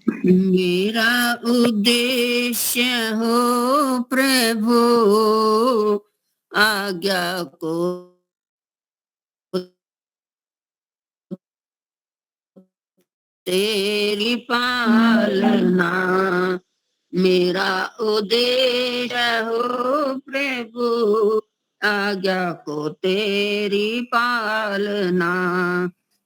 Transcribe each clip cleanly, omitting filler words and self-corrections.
मेरा उद्देश्य हो प्रभु, आज्ञा को तेरी पालना। मेरा उद्देश्य हो प्रभु, आज्ञा को तेरी पालना।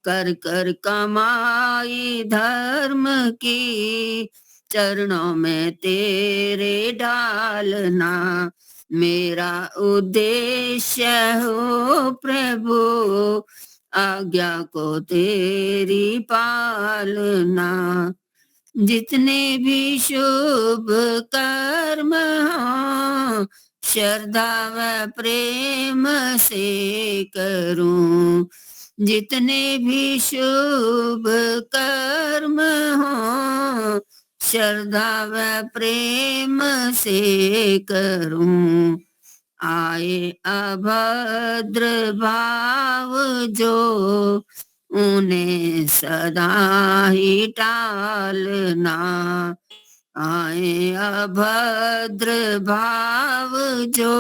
कर कर कमाई धर्म की, चरणों में तेरे डालना। मेरा उद्देश्य हो प्रभु, आज्ञा को तेरी पालना। जितने भी शुभ कर्म हो, श्रद्धा व प्रेम से करूं। जितने भी शुभ कर्म हो, श्रद्धा व प्रेम से करूं। आए अभद्र भाव जो, उन्हें सदा ही टालना। आए अभद्र भाव जो,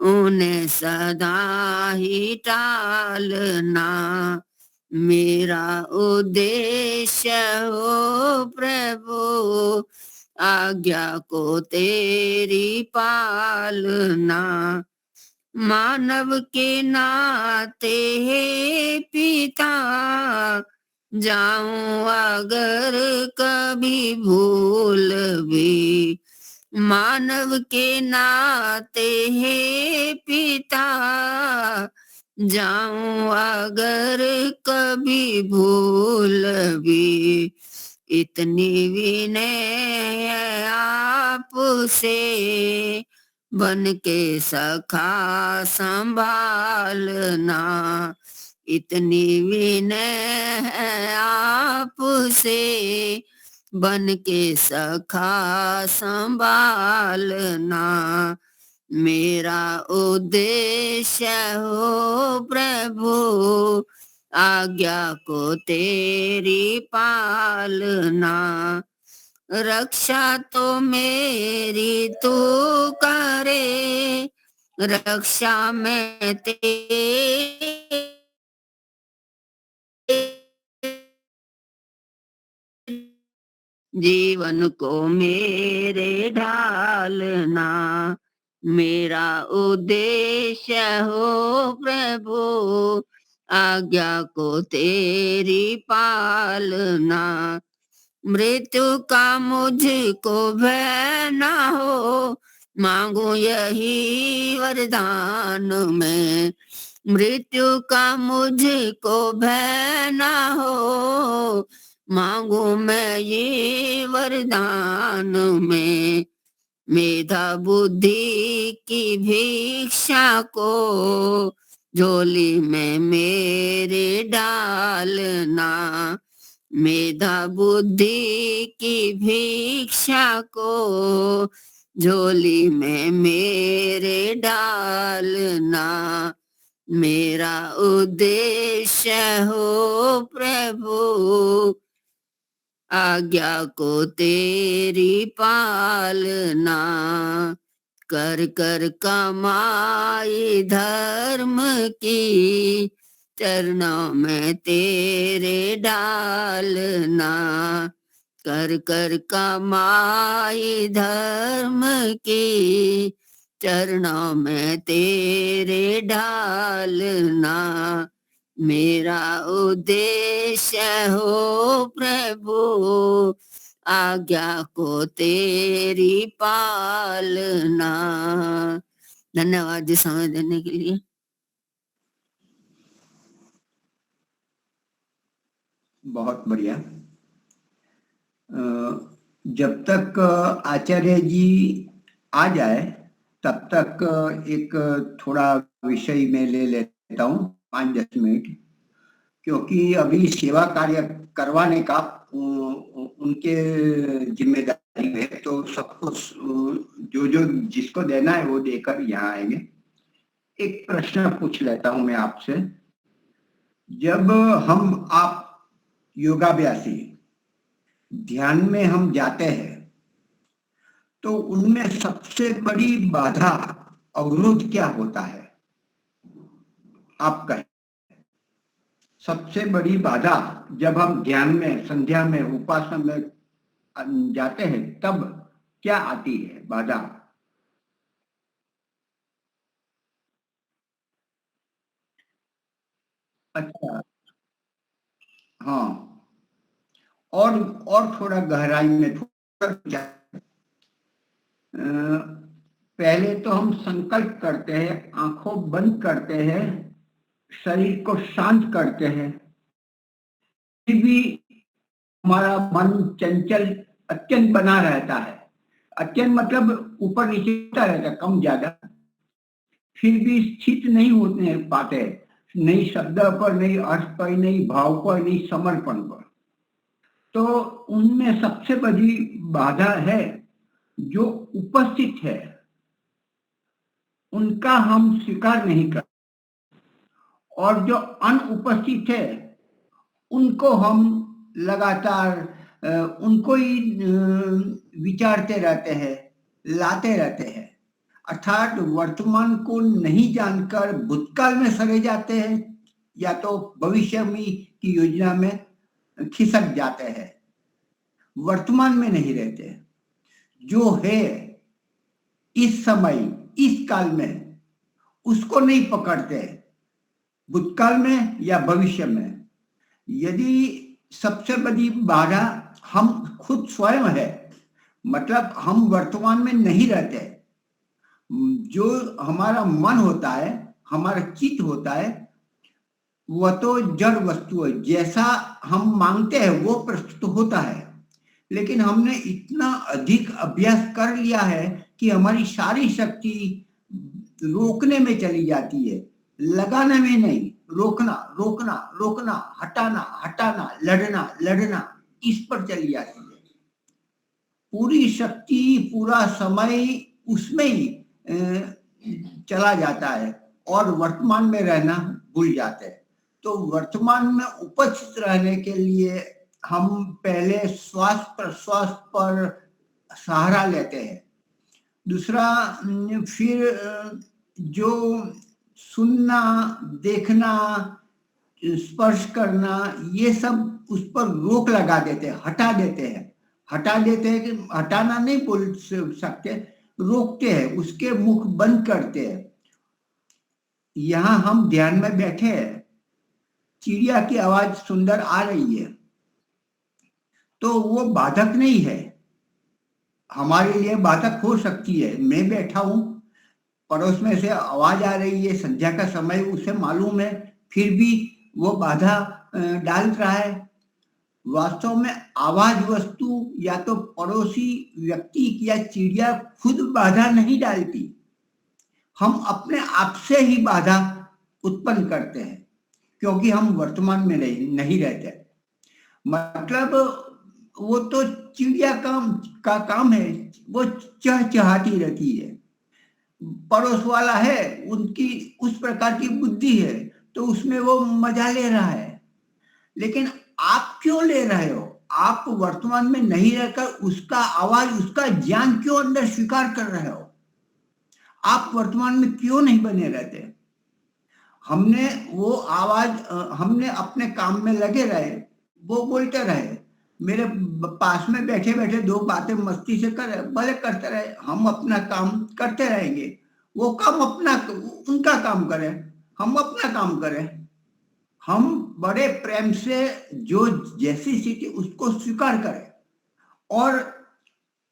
उन्हें सदा ही टालना। मेरा उद्देश्य हो प्रभु, आज्ञा को तेरी पालना। मानव के नाते हे पिता, जाऊं अगर कभी भूल भी। मानव के नाते हे पिता, जाऊं अगर कभी भूल भी। इतनी विनय आपसे, बन के सखा संभालना। इतनी विनय आपसे, बन के सखा संभालना। मेरा उद्देश्य हो प्रभु, आज्ञा को तेरी पालना। रक्षा तो मेरी तू करे, रक्षा में तेरी जीवन को मेरे ढालना। मेरा उद्देश्य हो प्रभु, आज्ञा को तेरी पालना। मृत्यु का मुझको भय न हो, मांगू यही वरदान में। मृत्यु का मुझको भय न हो, मांगू मैं ये वरदान में। मेधा बुद्धि की भिक्षा को, झोली में मेरे डालना। मेधा बुद्धि की भिक्षा को, झोली में मेरे डालना। मेरा उद्देश्य हो प्रभु, आज्ञा को तेरी पालना। कर कर कमाई धर्म की, चरणों में तेरे डालना। कर कर कमाई धर्म की, चरणों में तेरे डालना। मेरा उद्देश्य हो प्रभु, आज्ञा को तेरी पालना। धन्यवाद जी समय देने के लिए। बहुत बढ़िया। जब तक आचार्य जी आ जाए तब तक एक थोड़ा विषय में ले लेता हूँ 5-10 मिनट, क्योंकि अभी सेवा कार्य करवाने का उनके जिम्मेदारी है, तो सबको जो जो जिसको देना है वो देकर यहाँ आएंगे। एक प्रश्न पूछ लेता हूँ मैं आपसे। जब हम आप योगाभ्यासी ध्यान में हम जाते हैं तो उनमें सबसे बड़ी बाधा, अवरोध क्या होता है? आप कहें, सबसे बड़ी बाधा जब हम ध्यान में, संध्या में, उपासना में जाते हैं तब क्या आती है बाधा? अच्छा, हाँ, और थोड़ा गहराई में थोड़ा पहले तो हम संकल्प करते हैं, आंखों बंद करते हैं, शरीर को शांत करते हैं, फिर भी हमारा मन चंचल अत्यंत बना रहता है। अत्यंत मतलब ऊपर नीचे होता रहता है, कम ज्यादा, फिर भी स्थित नहीं होने पाते, नहीं शब्द पर, नहीं अर्थ पर, नहीं भाव पर, नहीं समर्पण पर। तो उनमें सबसे बड़ी बाधा है जो उपस्थित है उनका हम स्वीकार नहीं कर, और जो अनुपस्थित है उनको हम लगातार उनको ही विचारते रहते हैं, लाते रहते हैं। अर्थात वर्तमान को नहीं जानकर भूतकाल में सरे जाते हैं या तो भविष्य में की योजना में खिसक जाते हैं, वर्तमान में नहीं रहते। जो है इस समय, इस काल में, उसको नहीं पकड़ते, भूतकाल में या भविष्य में। यदि सबसे बड़ी बाधा हम खुद स्वयं है, मतलब हम वर्तमान में नहीं रहते, जो हमारा मन होता है, हमारा चित्त होता है, वह तो जड़ वस्तु है, जैसा हम मांगते हैं वो प्रस्तुत होता है। लेकिन हमने इतना अधिक अभ्यास कर लिया है कि हमारी सारी शक्ति रोकने में चली जाती है, लगाने में नहीं। रोकना रोकना रोकना, हटाना हटाना, लड़ना लड़ना, इस पर चली जाती है। पूरी शक्ति, पूरा समय उसमें ही चला जाता है और वर्तमान में रहना भूल जाते हैं। तो वर्तमान में उपस्थित रहने के लिए हम पहले श्वास प्रश्वास पर सहारा लेते हैं। दूसरा, फिर जो सुनना, देखना, स्पर्श करना, ये सब उस पर रोक लगा देते हैं, हटा देते हैं। हटा देते हैं कि हटाना नहीं बोल सकते, रोकते हैं, उसके मुख बंद करते हैं। यहां हम ध्यान में बैठे हैं, चिड़िया की आवाज सुंदर आ रही है, तो वो बाधक नहीं है, हमारे लिए बाधक हो सकती है। मैं बैठा हूं, पड़ोस में से आवाज आ रही है, संध्या का समय उसे मालूम है, फिर भी वो बाधा डाल रहा है। वास्तव में आवाज वस्तु या तो पड़ोसी व्यक्ति या चिड़िया खुद बाधा नहीं डालती, हम अपने आप से ही बाधा उत्पन्न करते हैं, क्योंकि हम वर्तमान में नहीं रहते। मतलब वो तो चिड़िया का काम है, वो चहचहाती रहती है। पड़ोस वाला है, उनकी उस प्रकार की बुद्धि है, तो उसमें वो मजा ले रहा है। लेकिन आप क्यों ले रहे हो? आप वर्तमान में नहीं रहकर उसका आवाज, उसका ज्ञान क्यों अंदर स्वीकार कर रहे हो? आप वर्तमान में क्यों नहीं बने रहते? हमने वो आवाज, हमने अपने काम में लगे रहे, वो बोलते रहे, मेरे पास में बैठे बैठे दो बातें मस्ती से करे, भले करते रहे, हम अपना काम करते रहेंगे। वो काम अपना, उनका काम करें, हम अपना काम करें। हम बड़े प्रेम से जो जैसी स्थिति उसको स्वीकार करें और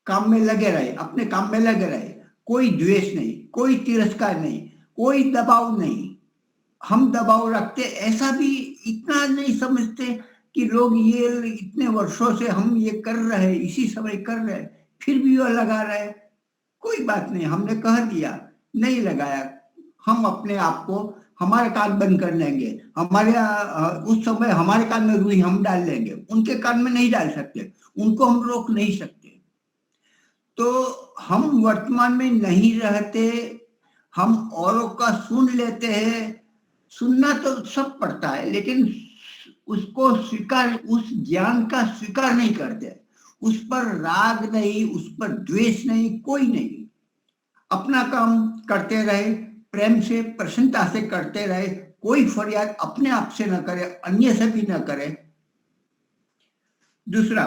काम में लगे रहे, अपने काम में लगे रहे। कोई द्वेष नहीं, कोई तिरस्कार नहीं, कोई दबाव नहीं। हम दबाव रखते, ऐसा भी इतना नहीं समझते कि लोग ये इतने वर्षों से हम ये कर रहे हैं, इसी समय कर रहे हैं, फिर भी वो लगा रहे। कोई बात नहीं, हमने कह दिया, नहीं लगाया, हम अपने आप को, हमारे कान बंद कर लेंगे, हमारे उस समय हमारे कान में रुई हम डाल लेंगे, उनके कान में नहीं डाल सकते, उनको हम रोक नहीं सकते। तो हम वर्तमान में नहीं रहते, हम औरों का सुन लेते हैं। सुनना तो सब पड़ता है, लेकिन उसको स्वीकार, उस ज्ञान का स्वीकार नहीं करते, उस पर राग नहीं, उस पर द्वेष नहीं, कोई नहीं। अपना काम करते रहे, प्रेम से प्रसन्नता से करते रहे, कोई फरियाद अपने आप से न करे, अन्य से भी न करे। दूसरा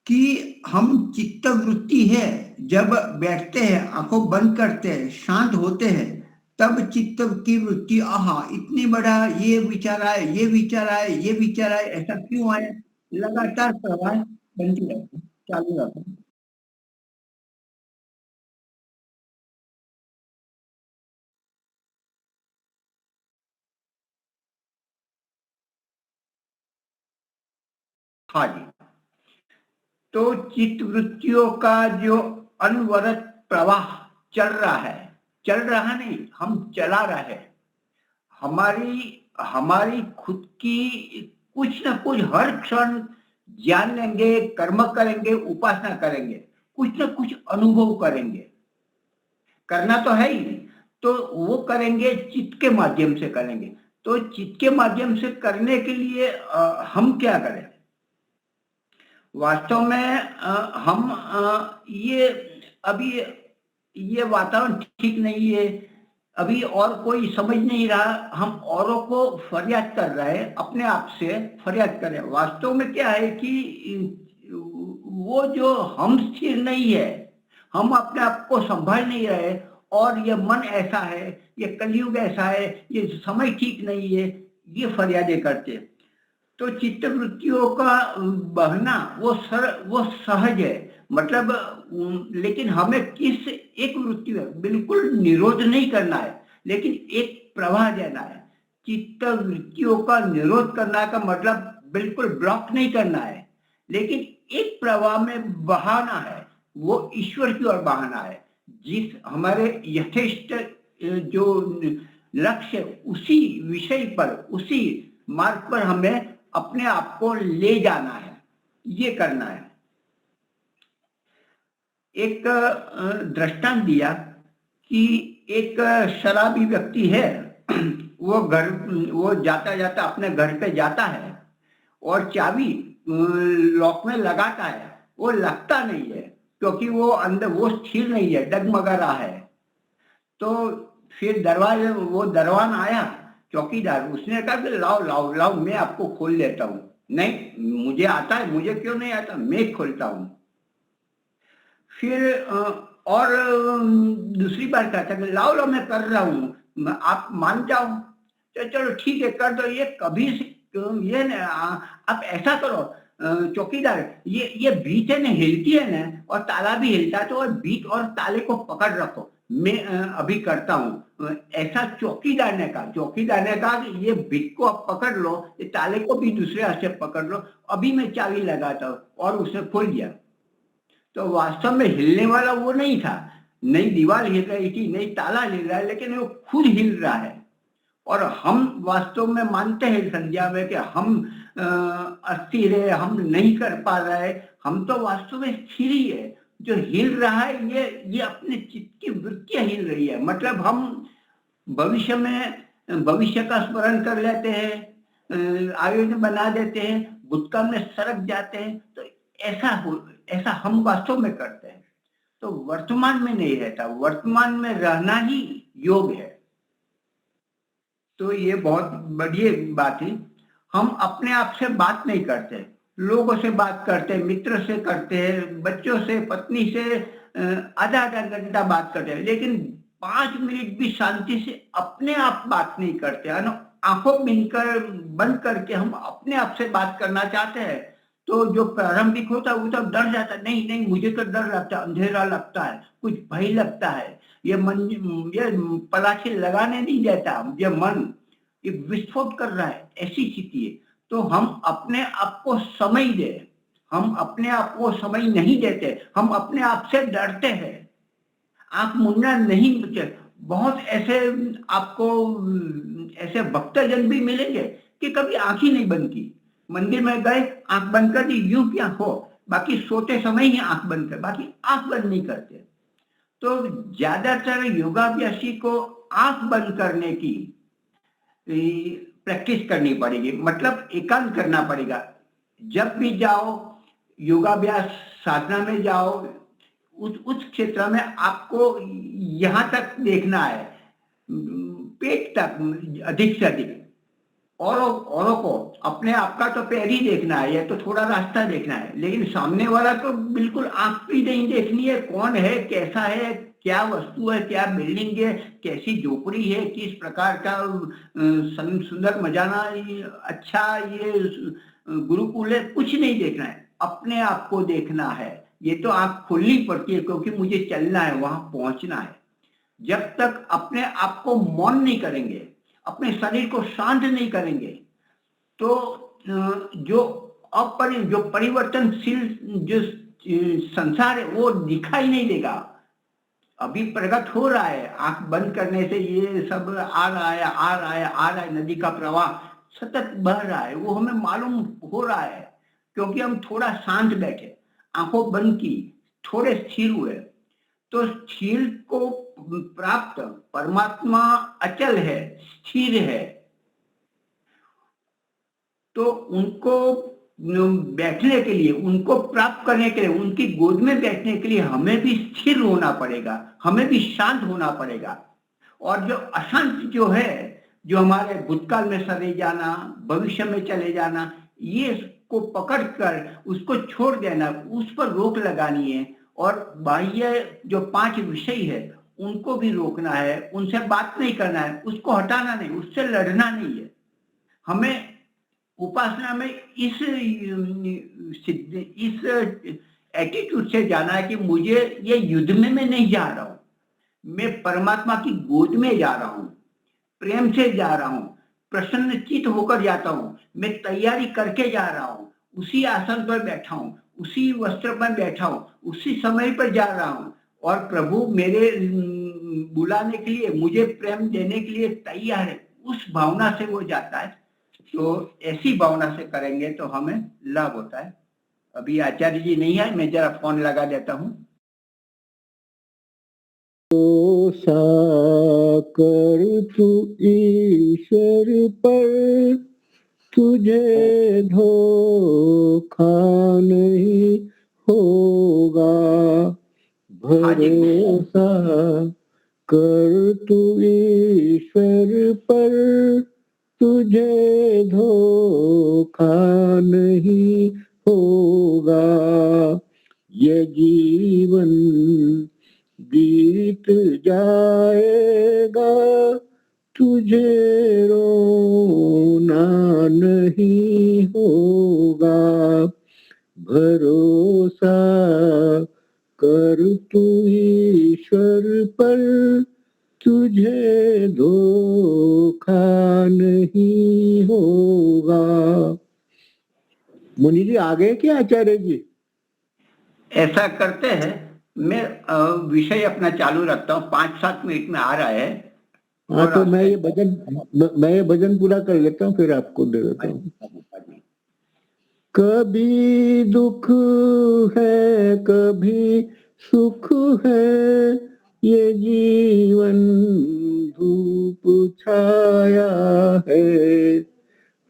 कि हम चित्त वृत्ति है, जब बैठते हैं, आंखों बंद करते हैं, शांत होते हैं, तब चित्त की वृत्ति, आहा इतनी बड़ा ये विचार आए, ये विचार आए, ये विचार आए, ऐसा क्यों आए, लगातार प्रवाह बनती रहती, चालू रहता है। हाँ जी। तो चित्त वृत्तियों का जो अनवरत प्रवाह चल रहा है, चल रहा नहीं, हम चला रहे हैं। हमारी हमारी खुद की कुछ ना कुछ हर क्षण ज्ञान लेंगे, कर्म करेंगे, उपासना करेंगे, कुछ ना कुछ अनुभव करेंगे, करना तो है ही। तो वो करेंगे, चित्त के माध्यम से करेंगे। तो चित्त के माध्यम से करने के लिए हम क्या करें? वास्तव में हम ये अभी ये वातावरण ठीक नहीं है, अभी और कोई समझ नहीं रहा, हम औरों को फरियाद कर रहे हैं, अपने आप से फरियाद कर रहे हैं। वास्तव में क्या है कि वो जो हम स्थिर नहीं है, हम अपने आप को संभाल नहीं रहे, और ये मन ऐसा है, ये कलयुग ऐसा है, ये समय ठीक नहीं है, ये फरियादें करते हैं। तो चित्त वृत्तियों का बहना वो सहज है, मतलब लेकिन हमें किस एक वृत्ति में बिल्कुल निरोध नहीं करना है, लेकिन एक प्रवाह देना है। चित्त वृत्तियों का निरोध करना का मतलब बिल्कुल ब्लॉक नहीं करना है, लेकिन एक प्रवाह में बहाना है, वो ईश्वर की ओर बहाना है। जिस हमारे यथेष्ट जो लक्ष्य, उसी विषय पर, उसी मार्ग पर हमें अपने आप को ले जाना है, ये करना है। एक दृष्टांत दिया कि एक शराबी व्यक्ति है, वो जाता जाता अपने घर पे जाता है और चाबी लॉक में लगाता है, वो लगता नहीं है, क्योंकि वो अंदर वो स्थिर नहीं है, डगमगा रहा है। तो फिर दरवान आया, चौकीदार, उसने कहा कि लाओ लाओ लाओ, मैं आपको खोल देता हूँ। नहीं, मुझे आता है, मुझे क्यों नहीं आता, मैं खोलता हूँ। फिर और दूसरी बार कहता कि लाओ लाओ, मैं कर रहा हूँ, आप मान जाओ। तो चलो ठीक है, कर दो। ये कभी ये आप ऐसा करो चौकीदार, ये बीट है ना, हिलती है ना, और ताला भी हिलता है, तो और बीट और ताले को पकड़ रखो, मैं अभी करता हूँ। ऐसा चौकीदार ने कहा कि ये बीट को आप पकड़ लो, ये ताले को भी दूसरे हाथ से पकड़ लो, अभी मैं चाबी लगाता हूँ। और उसने खोल दिया। तो वास्तव में हिलने वाला वो नहीं था, नहीं दीवार हिल रही थी, नहीं ताला हिल रहा है, लेकिन वो खुद हिल रहा है। और हम वास्तव में मानते हैं संज्ञा में कि हम अस्थिर है, हम नहीं कर पा रहे, हम तो वास्तव में स्थिर ही है। जो हिल रहा है, ये अपने चित्त की वृत्तियां हिल रही है। मतलब हम भविष्य का स्मरण कर लेते हैं, आयोजन बना देते हैं, भूतकाल में सरक जाते हैं। तो ऐसा हम वास्तव में करते हैं। तो वर्तमान में नहीं रहता, वर्तमान में रहना ही योग है। तो ये बहुत बढ़िया बात है। हम अपने आप से बात नहीं करते, लोगों से बात करते, मित्र से करते हैं, बच्चों से, पत्नी से आधा आधा घंटा बात करते हैं, लेकिन 5 मिनट भी शांति से अपने आप बात नहीं करते हैं। आंखों बंद करके हम अपने आप से बात करना चाहते हैं, तो जो प्रारंभिक होता है वो तो डर जाता है, नहीं नहीं मुझे तो डर लगता है, अंधेरा लगता है, कुछ भय लगता है, ये पलाशी लगाने नहीं देता, ये मन ये विस्फोट कर रहा है, ऐसी स्थिति है। तो हम अपने आप को समय दे, हम अपने आप को समय नहीं देते, हम अपने आप से डरते हैं। आंख मूंदना नहीं, बहुत ऐसे आपको ऐसे भक्तजन भी मिलेंगे कि कभी आंख ही नहीं बंद की, मंदिर में गए आंख बंद कर दी, यूं क्या हो, बाकी सोते समय ही आंख बंद कर, बाकी आंख बंद नहीं करते। तो ज्यादातर योगाभ्यासी को आंख बंद करने की प्रैक्टिस करनी पड़ेगी, मतलब एकांत करना पड़ेगा। जब भी जाओ योगाभ्यास साधना में जाओ, उस क्षेत्र में आपको यहाँ तक देखना है, पेट तक अधिक से अधिक, औरों को, अपने आप का तो पैर ही देखना है, ये तो थोड़ा रास्ता देखना है, लेकिन सामने वाला तो बिल्कुल आंख भी नहीं देखनी है, कौन है, कैसा है, क्या वस्तु है, क्या बिल्डिंग है, कैसी झोपड़ी है, किस प्रकार का सुंदर मजाना, अच्छा ये गुरुकुल है, कुछ नहीं देखना है, अपने आप को देखना है। ये तो आंख खोलनी पड़ती है, क्योंकि मुझे चलना है, वहां पहुंचना है। जब तक अपने आप को मौन नहीं करेंगे, अपने शरीर को शांत नहीं करेंगे, तो जो परिवर्तनशील जो संसार है वो दिखाई नहीं देगा। अभी प्रकट हो रहा है, आंख बंद करने से ये सब आ रहा है, आ रहा है, आ रहा है, नदी का प्रवाह सतत बह रहा है, वो हमें मालूम हो रहा है, क्योंकि हम थोड़ा शांत बैठे, आंखों बंद की, थोड़े स्थिर हुए। तो स्थिर को प्राप्त, परमात्मा अचल है, स्थिर है, तो उनको बैठने के लिए, उनको प्राप्त करने के लिए, उनकी गोद में बैठने के लिए हमें भी स्थिर होना पड़ेगा, हमें भी शांत होना पड़ेगा। और जो अशांत जो है, जो हमारे भूतकाल में सरे जाना, भविष्य में चले जाना, ये को पकड़कर उसको छोड़ देना, उस पर रोक लगानी है। और बाह्य जो 5 विषय है उनको भी रोकना है, उनसे बात नहीं करना है, उसको हटाना नहीं, उससे लड़ना नहीं है। हमें उपासना में इस एटीट्यूड से जाना है कि मुझे ये युद्ध में मैं नहीं जा रहा हूं, मैं परमात्मा की गोद में जा रहा हूं, प्रेम से जा रहा हूं, प्रसन्नचित होकर जाता हूं, मैं तैयारी करके जा रहा हूं, उसी आसन पर बैठा हूं, उसी वस्त्र पर बैठा हूं, उसी समय पर जा रहा हूं, और प्रभु मेरे बुलाने के लिए, मुझे प्रेम देने के लिए तैयार है। उस भावना से वो जाता है। तो ऐसी भावना से करेंगे तो हमें लाभ होता है। अभी आचार्य जी नहीं है, मैं जरा फोन लगा देता हूँ। कर तू ईश्वर पर, तुझे धोखा नहीं होगा। भरोसा कर तू ईश्वर पर, तुझे धोखा नहीं होगा। ये जीवन बीत जाएगा, तुझे रोना नहीं होगा। भरोसा कर तू ईश्वर पर, तुझे धोखा नहीं होगा। मुनि जी आ गए क्या आचार्य जी? ऐसा करते हैं, मैं विषय अपना चालू रखता हूँ, 5-7 मिनट में आ रहा है। हाँ, तो मैं ये भजन पूरा कर लेता हूँ, फिर आपको दे देता हूँ। कभी दुख है, कभी सुख है, ये जीवन धूप छाया है।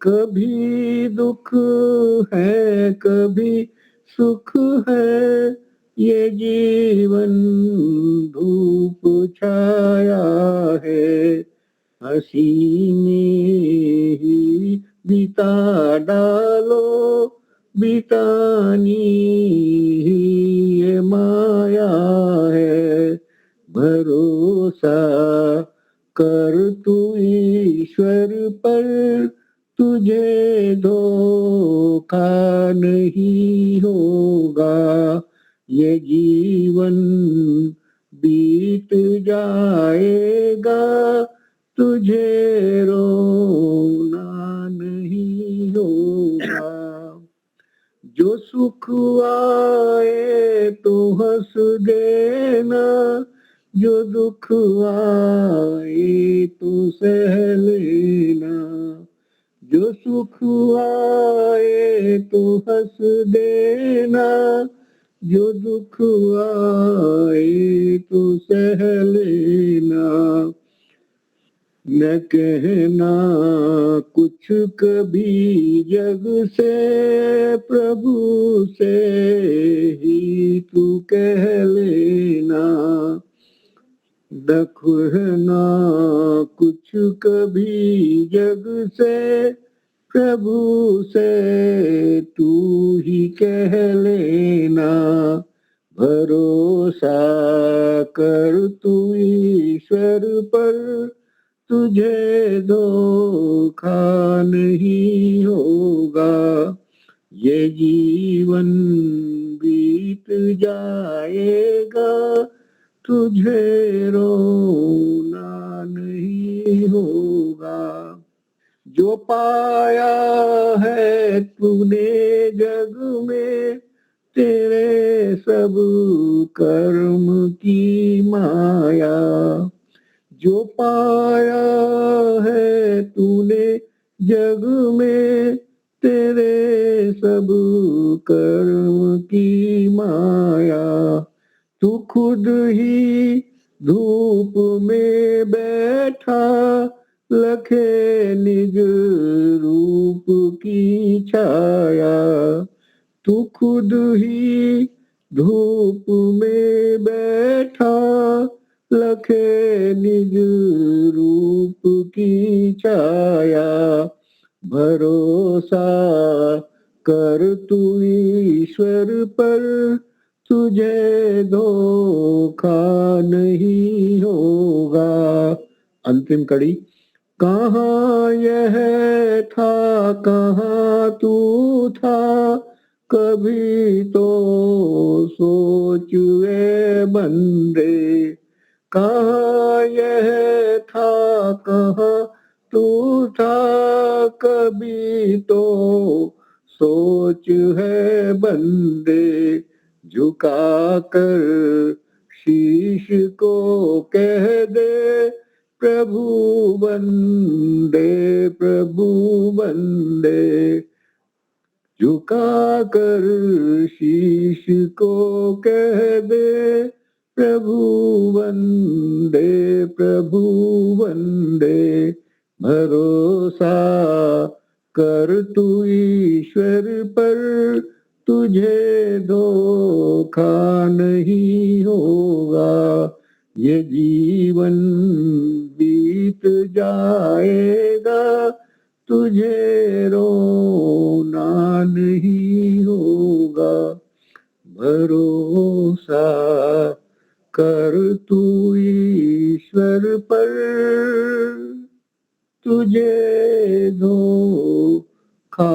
कभी दुख है, कभी सुख है, ये जीवन धूप छाया है। हंसी में ही बिता डालो, बितानी ही ये माया है। भरोसा कर तू ईश्वर पर, तुझे धोखा नहीं होगा। ये जीवन बीत जाएगा, तुझे रोना नहीं होगा। जो सुख आए तो हंस देना, जो दुख आए तो सह लेना। जो सुख आए तो हंस देना, जो दुख आए तो सह लेना। न कहना कुछ कभी जग से प्रभु से ही तू कह लेना, दखना कुछ कभी जग से प्रभु से तू ही कह लेना, भरोसा कर तू ईश्वर पर, तुझे धोखा नहीं होगा, ये जीवन बीत जाएगा, तुझे रोना नहीं होगा। जो पाया है तूने जग में तेरे सब कर्म की माया, जो पाया है तूने जग में तेरे सब कर्म की माया, तू खुद ही धूप में बैठा लखे निज रूप की छाया, तू खुद ही धूप में बैठा लखे निज रूप की छाया, भरोसा कर तू ईश्वर पर, तुझे धोखा नहीं होगा। अंतिम कड़ी, कहाँ यह था कहाँ तू था, कभी तो सोच वे बंदे, कहाँ यह था कहाँ तू था, कभी तो सोच है बंदे, झुका कर शीश को कह दे प्रभु बंदे, प्रभु बंदे, झुका कर शीश को कह दे प्रभु बंदे, प्रभु बंदे, भरोसा कर तू ईश्वर पर, तुझे धोखा नहीं होगा, ये जीवन बीत जाएगा, तुझे रोना नहीं होगा, भरोसा कर तू ईश्वर पर, तुझे धोखा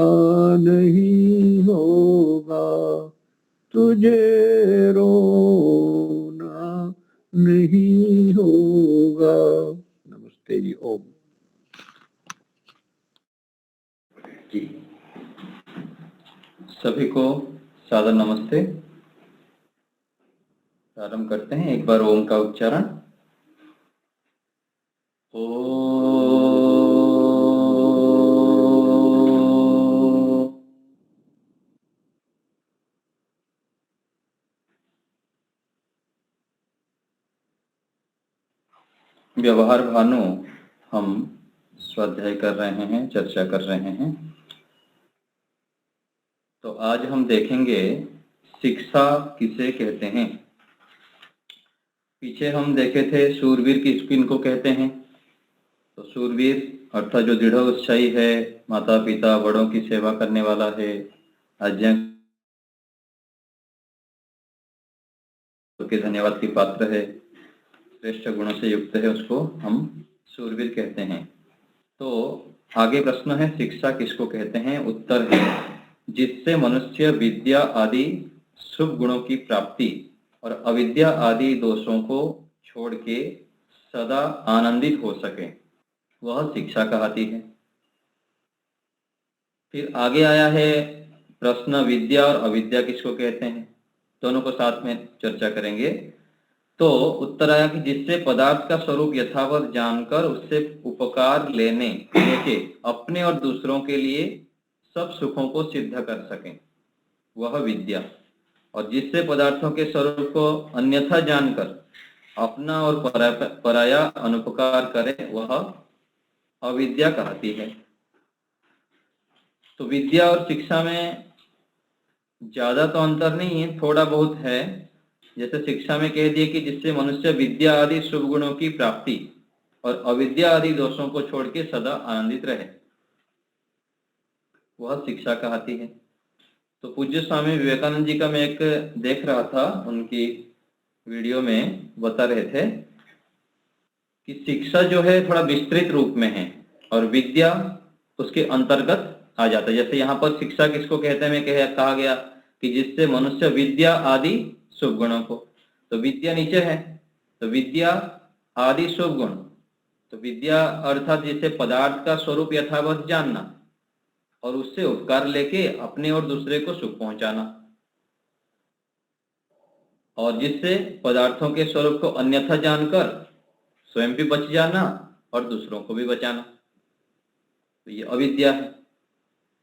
नहीं होगा, तुझे रोना नहीं होगा। नमस्ते जी। ओम जी, सभी को सादर नमस्ते। प्रारंभ करते हैं एक बार ओम का उच्चारण। व्यवहार भानु हम स्वाध्याय कर रहे हैं, चर्चा कर रहे हैं। तो आज हम देखेंगे शिक्षा किसे कहते हैं। पीछे हम देखे थे शूरवीर किनको कहते हैं। तो शूरवीर अर्थात जो दृढ़ उत्साही है, माता पिता बड़ों की सेवा करने वाला है, आज्ञा के धन्यवाद की पात्र है, श्रेष्ठ गुणों से युक्त है, उसको हम शूरवीर कहते हैं। तो आगे प्रश्न है शिक्षा किसको कहते हैं। उत्तर है जिससे मनुष्य विद्या आदि शुभ गुणों की प्राप्ति और अविद्या आदि दोषों को छोड़ के सदा आनंदित हो सके, वह शिक्षा कहलाती है। फिर आगे आया है प्रश्न विद्या और अविद्या किसको कहते हैं, दोनों को साथ में चर्चा करेंगे। तो उत्तर आया कि जिससे पदार्थ का स्वरूप यथावत जानकर उससे उपकार लेने के अपने और दूसरों के लिए सब सुखों को सिद्ध कर सकें, वह विद्या। और जिससे पदार्थों के स्वरूप को अन्यथा जानकर अपना और पराया अनुपकार करे, वह अविद्या कहती है। तो विद्या और शिक्षा में ज्यादा तो अंतर नहीं है, थोड़ा बहुत है। जैसे शिक्षा में कह दिए कि जिससे मनुष्य विद्या आदि शुभ गुणों की प्राप्ति और अविद्या आदि दोषों को छोड़ के सदा आनंदित रहे, वह शिक्षा कहती है। तो पूज्य स्वामी विवेकानंद जी का मैं एक देख रहा था, उनकी वीडियो में बता रहे थे कि शिक्षा जो है थोड़ा विस्तृत रूप में है और विद्या उसके अंतर्गत आ जाता है। जैसे यहाँ पर शिक्षा किसको कहते हैं, मैं कहा गया कि जिससे मनुष्य विद्या आदि शुभ गुणों को, तो विद्या नीचे है, तो विद्या आदि शुभ गुण, तो विद्या अर्थात जिसे पदार्थ का स्वरूप यथावत जानना और उससे उपकार लेके अपने और दूसरे को सुख पहुंचाना, और जिससे पदार्थों के स्वरूप को अन्यथा जानकर स्वयं भी बच जाना और दूसरों को भी बचाना, तो ये अविद्या है।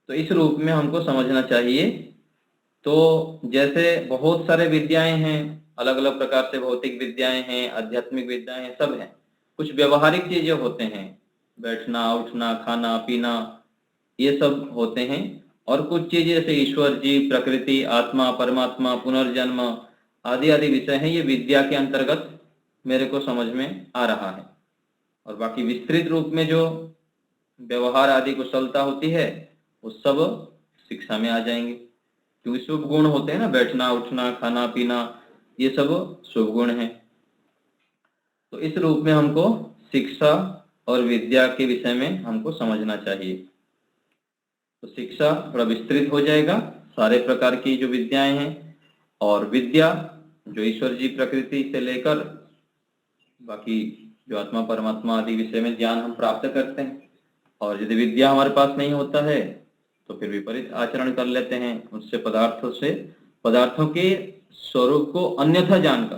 तो इस रूप में हमको समझना चाहिए। तो जैसे बहुत सारे विद्याएं हैं, अलग अलग प्रकार से भौतिक विद्याएं हैं, आध्यात्मिक विद्याएं हैं, सब हैं। कुछ व्यवहारिक चीजें होते हैं, बैठना उठना खाना पीना ये सब होते हैं, और कुछ चीजें जैसे ईश्वर जी, प्रकृति, आत्मा, परमात्मा, पुनर्जन्म आदि आदि विषय हैं, ये विद्या के अंतर्गत मेरे को समझ में आ रहा है। और बाकी विस्तृत रूप में जो व्यवहार आदि कुशलता होती है वो सब शिक्षा में आ जाएंगे, क्योंकि शुभ गुण होते हैं ना, बैठना उठना खाना पीना ये सब शुभ गुण हैं। तो इस रूप में हमको शिक्षा और विद्या के विषय में हमको समझना चाहिए। तो शिक्षा थोड़ा विस्तृत हो जाएगा, सारे प्रकार की जो विद्याएं हैं, और विद्या जो ईश्वर जी, प्रकृति से लेकर बाकी जो आत्मा परमात्मा आदि विषय में ज्ञान हम प्राप्त करते हैं। और यदि विद्या हमारे पास नहीं होता है तो फिर विपरीत आचरण कर लेते हैं, उससे पदार्थों के स्वरूप को अन्यथा जानकर,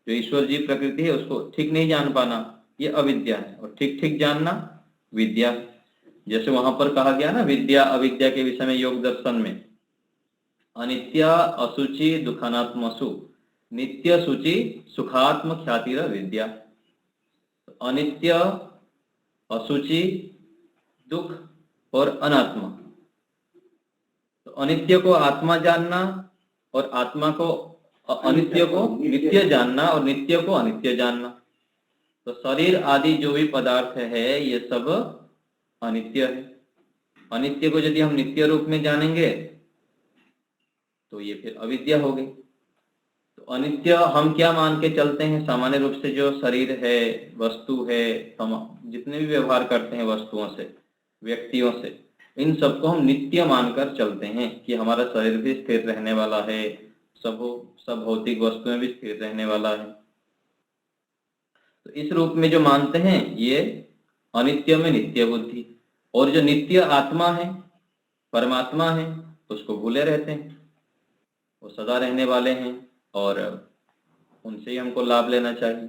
जो ईश्वर जी प्रकृति है उसको ठीक नहीं जान पाना, ये अविद्या है, और ठीक ठीक जानना विद्या। जैसे वहां पर कहा गया ना विद्या अविद्या के विषय में योग दर्शन में, अनित्या असुचि दुखानात्मसु नित्य शुचि सुखात्म ख्यातिर विद्या। अनित्य, असुचि, दुख और अनात्मा। तो अनित्य को आत्मा जानना और आत्मा को अनित्य को नित्य जानना और नित्य को अनित्य जानना। तो शरीर आदि जो भी पदार्थ है ये सब अनित्य है। अनित्य को यदि हम नित्य रूप में जानेंगे तो ये फिर अविद्या हो गई। तो अनित्य हम क्या मान के चलते हैं, सामान्य रूप से जो शरीर है, वस्तु है, हम जितने भी व्यवहार करते हैं वस्तुओं से, व्यक्तियों से, इन सबको हम नित्य मानकर चलते हैं कि हमारा शरीर भी स्थिर रहने वाला है, सब भौतिक वस्तुएं भी स्थिर रहने वाला है। तो इस रूप में जो मानते हैं ये अनित्य में नित्य बुद्धि, और जो नित्य आत्मा है, परमात्मा है, उसको भूले रहते हैं, वो सदा रहने वाले हैं और उनसे ही हमको लाभ लेना चाहिए।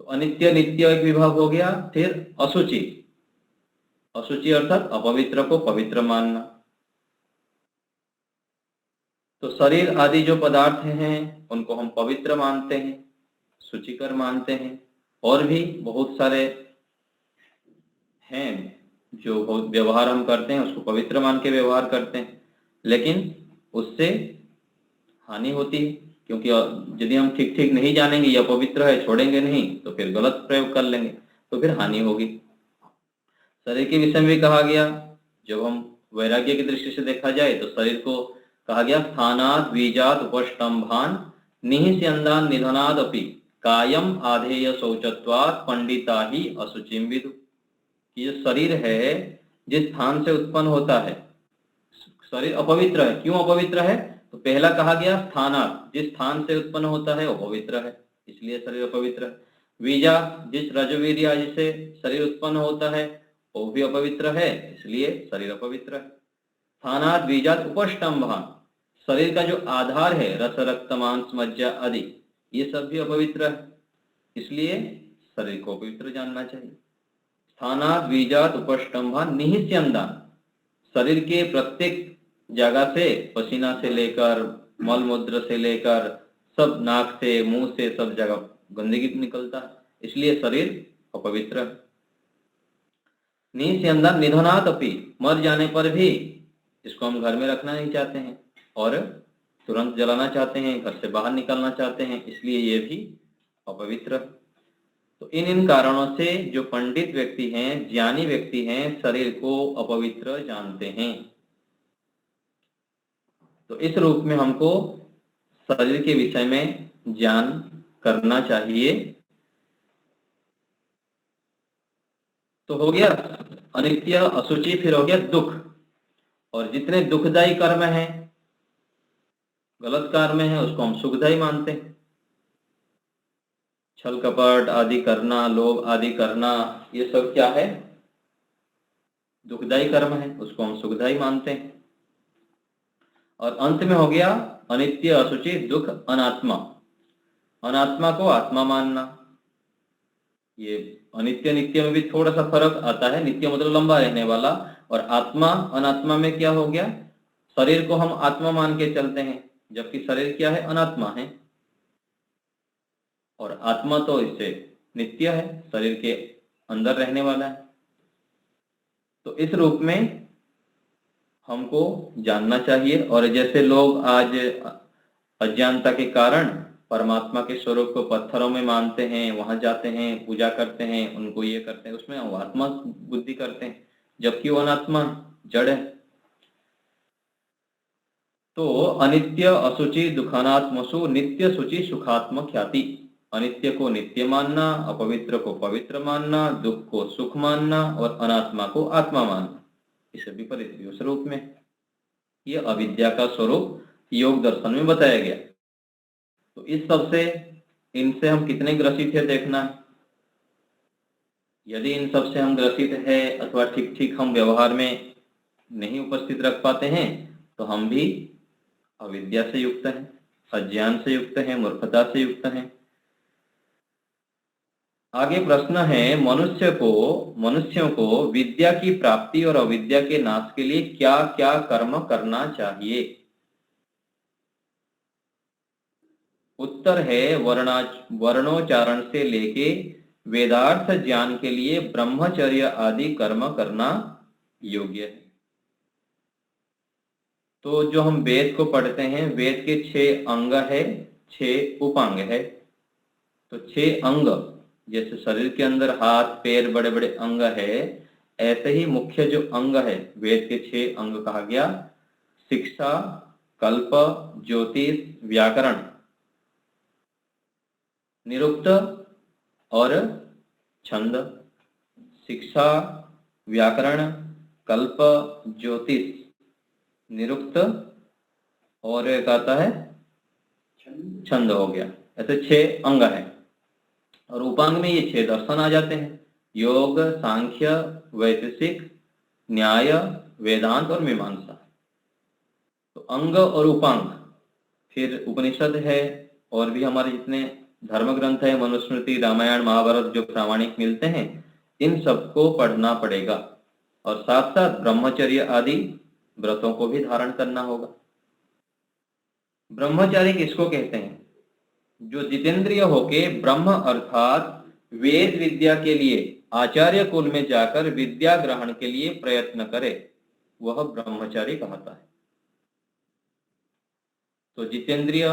तो अनित्य नित्य एक विभाग हो गया। फिर असुचि, असुचि अर्थात अपवित्र को पवित्र मानना। तो शरीर आदि जो पदार्थ हैं उनको हम पवित्र मानते हैं, शुचिकर मानते हैं, और भी बहुत सारे हैं जो बहुत व्यवहार हम करते हैं उसको पवित्र मान के व्यवहार करते हैं, लेकिन उससे हानि होती है, क्योंकि यदि हम ठीक ठीक नहीं जानेंगे या पवित्र है, छोड़ेंगे नहीं, तो फिर गलत प्रयोग कर लेंगे तो फिर हानि होगी। शरीर के विषय में भी कहा गया, जब हम वैराग्य की दृष्टि से देखा जाए तो शरीर को कहा गया स्थानात् बीजात् उपस्तंभान निहिस्यन्दान निधनाद अपि कायम आधेय शौचत्वात् पंडिता ही असुचिम विदु। ये शरीर है जिस स्थान से उत्पन्न होता है, शरीर अपवित्र है। क्यों अपवित्र है? तो पहला कहा गया स्थानात्, जिस स्थान से उत्पन्न होता है वो पवित्र है, इसलिए शरीर अपवित्र है। बीजा, जिस रजोवीर्य आदि से शरीर उत्पन्न होता है वो भी अपवित्र है, इसलिए शरीर अपवित्र है। स्थानात् बीजात् उपस्तंभान, शरीर का जो आधार है, रस रक्त मांस मज्जा आदि, ये सब भी अपवित्र है, इसलिए शरीर को पवित्र जानना चाहिए। स्थानात् बीजात् उपस्तंभान निहिस्यन्दान, शरीर के प्रत्येक जगह से, पसीना से लेकर मल मूत्र से लेकर सब, नाक से मुंह से सब जगह गंदगी निकलता है, इसलिए शरीर अपवित्र है। निस्यंदा निधनात् अपि, मर जाने पर भी इसको हम घर में रखना नहीं चाहते हैं और तुरंत जलाना चाहते हैं, घर से बाहर निकलना चाहते हैं, इसलिए ये भी अपवित्र। तो इन कारणों से जो पंडित व्यक्ति हैं, ज्ञानी व्यक्ति हैं, शरीर को अपवित्र जानते हैं। तो इस रूप में हमको शरीर के विषय में ज्ञान करना चाहिए। तो हो गया अनित्य, अशुचि, फिर हो गया दुख। और जितने दुखदायी कर्म हैं, गलत कर्म है, उसको हम सुखदायी मानते हैं। छल कपट आदि करना, लोभ आदि करना, ये सब क्या है? दुखदायी कर्म है, उसको हम सुखदायी मानते हैं। और अंत में हो गया अनित्य, अशुचि, दुख, अनात्मा। अनात्मा को आत्मा मानना। ये अनित्य नित्य में भी थोड़ा सा फर्क आता है। नित्य मतलब लंबा रहने वाला, और आत्मा अनात्मा में क्या हो गया? शरीर को हम आत्मा मान के चलते हैं, जबकि शरीर क्या है? अनात्मा है। और आत्मा तो इससे नित्य है, शरीर के अंदर रहने वाला है। तो इस रूप में हमको जानना चाहिए। और जैसे लोग आज अज्ञानता के कारण परमात्मा के स्वरूप को पत्थरों में मानते हैं, वहां जाते हैं, पूजा करते हैं, उनको ये करते हैं, उसमें वो आत्मा बुद्धि करते हैं, जबकि वो अनात्मा जड़ है। तो अनित्य, अशुचि, दुखानात्मसु नित्य, शुचि, सुखात्म ख्याति। अनित्य को नित्य मानना, अपवित्र को पवित्र मानना, दुख को सुख मानना और अनात्मा को आत्मा मानना, इसे विपरीत स्वरूप में। यह अविद्या का स्वरूप योग दर्शन में बताया गया। तो इस सब से, इनसे हम कितने ग्रसित है देखना है। यदि इन सब से हम ग्रसित है अथवा ठीक ठीक हम व्यवहार में नहीं उपस्थित रख पाते हैं, तो हम भी अविद्या से युक्त हैं, अज्ञान से युक्त हैं, मूर्खता से युक्त हैं। आगे प्रश्न है, मनुष्यों को विद्या की प्राप्ति और अविद्या के नाश के लिए क्या क्या कर्म करना चाहिए? उत्तर है, वर्णोच्चारण से लेके वेदार्थ ज्ञान के लिए ब्रह्मचर्य आदि कर्म करना योग्य है। तो जो हम वेद को पढ़ते हैं, वेद के 6 अंग है, 6 उपांग है। तो 6 अंग, जैसे शरीर के अंदर हाथ पैर बड़े बड़े अंग है, ऐसे ही मुख्य जो अंग है वेद के 6 अंग कहा गया। शिक्षा, कल्प, ज्योतिष, व्याकरण, निरुक्त और छंद। शिक्षा, व्याकरण, कल्प, ज्योतिष, निरुक्त और एक आता है छंद हो गया। ऐसे 6 अंग हैं। और उपांग में ये 6 दर्शन आ जाते हैं, योग, सांख्य, वैशेषिक, न्याय, वेदांत और मीमांसा। तो अंग और उपांग, फिर उपनिषद है, और भी हमारे जितने धर्म ग्रंथ है, मनुस्मृति, रामायण, महाभारत जो प्रामाणिक मिलते हैं, इन सबको पढ़ना पड़ेगा। और साथ साथ ब्रह्मचर्य आदि व्रतों को भी धारण करना होगा। ब्रह्मचारी किसको कहते हैं? जो जितेंद्रिय होके ब्रह्म अर्थात वेद विद्या के लिए आचार्य कुल में जाकर विद्या ग्रहण के लिए प्रयत्न करे, वह ब्रह्मचारी कहता है। तो जितेंद्रिय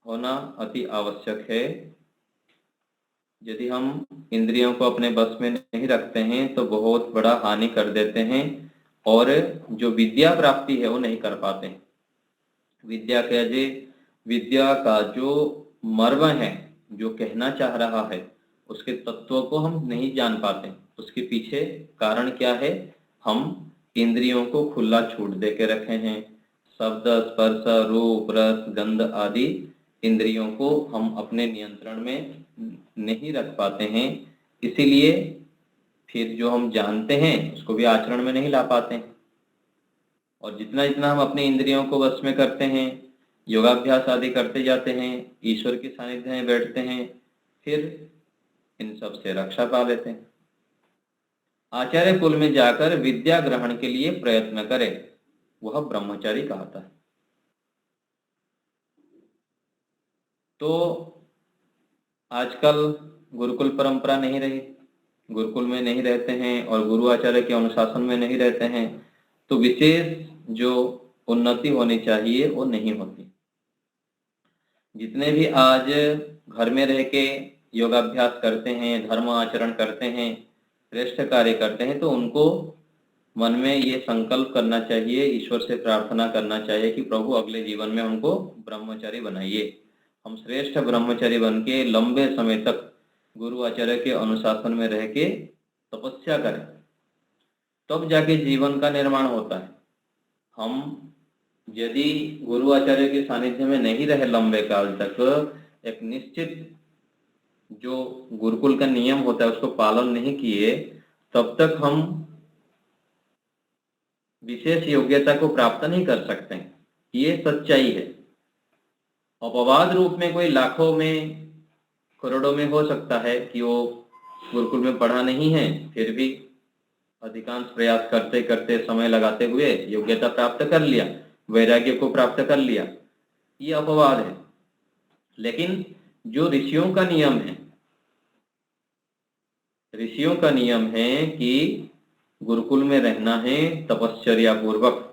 होना अति आवश्यक है। यदि हम इंद्रियों को अपने बस में नहीं रखते हैं तो बहुत बड़ा हानि कर देते हैं, और जो विद्या प्राप्ति है वो नहीं कर पाते हैं। विद्या का जो मर्म है, जो कहना चाह रहा है, उसके तत्वों को हम नहीं जान पाते। उसके पीछे कारण क्या है? हम इंद्रियों को खुला छूट दे के रखे हैं। शब्द, स्पर्श, रूप, रस, गंध आदि इंद्रियों को हम अपने नियंत्रण में नहीं रख पाते हैं। इसीलिए फिर जो हम जानते हैं उसको भी आचरण में नहीं ला पाते हैं। और जितना जितना हम अपने इंद्रियों को वश में करते हैं, योगाभ्यास आदि करते जाते हैं, ईश्वर के सानिध्य में बैठते हैं, फिर इन सब से रक्षा पा लेते हैं। आचार्य कुल में जाकर विद्या ग्रहण के लिए प्रयत्न करे, वह ब्रह्मचारी कहता है। तो आजकल गुरुकुल परंपरा नहीं रही, गुरुकुल में नहीं रहते हैं और गुरु आचार्य के अनुशासन में नहीं रहते हैं, तो विशेष जो उन्नति होनी चाहिए वो नहीं होती। जितने भी आज घर में रह के योगाभ्यास करते हैं, धर्म आचरण करते हैं, श्रेष्ठ कार्य करते हैं, तो उनको मन में ये संकल्प करना चाहिए, ईश्वर से प्रार्थना करना चाहिए कि प्रभु अगले जीवन में हमको ब्रह्मचारी बनाइए, हम श्रेष्ठ ब्रह्मचारी बन के लंबे समय तक गुरु आचार्य के अनुशासन में रह के तपस्या करें, तब जाके जीवन का निर्माण होता है। हम यदि गुरु आचार्य के सानिध्य में नहीं रहे लंबे काल तक, एक निश्चित जो गुरुकुल का नियम होता है उसको पालन नहीं किए, तब तक हम विशेष योग्यता को प्राप्त नहीं कर सकते। ये सच्चाई है। अपवाद रूप में कोई लाखों में करोड़ों में हो सकता है कि वो गुरुकुल में पढ़ा नहीं है, फिर भी अधिकांश प्रयास करते करते समय लगाते हुए योग्यता प्राप्त कर लिया, वैराग्य को प्राप्त कर लिया, ये अपवाद है। लेकिन जो ऋषियों का नियम है, ऋषियों का नियम है कि गुरुकुल में रहना है तपश्चर्या पूर्वक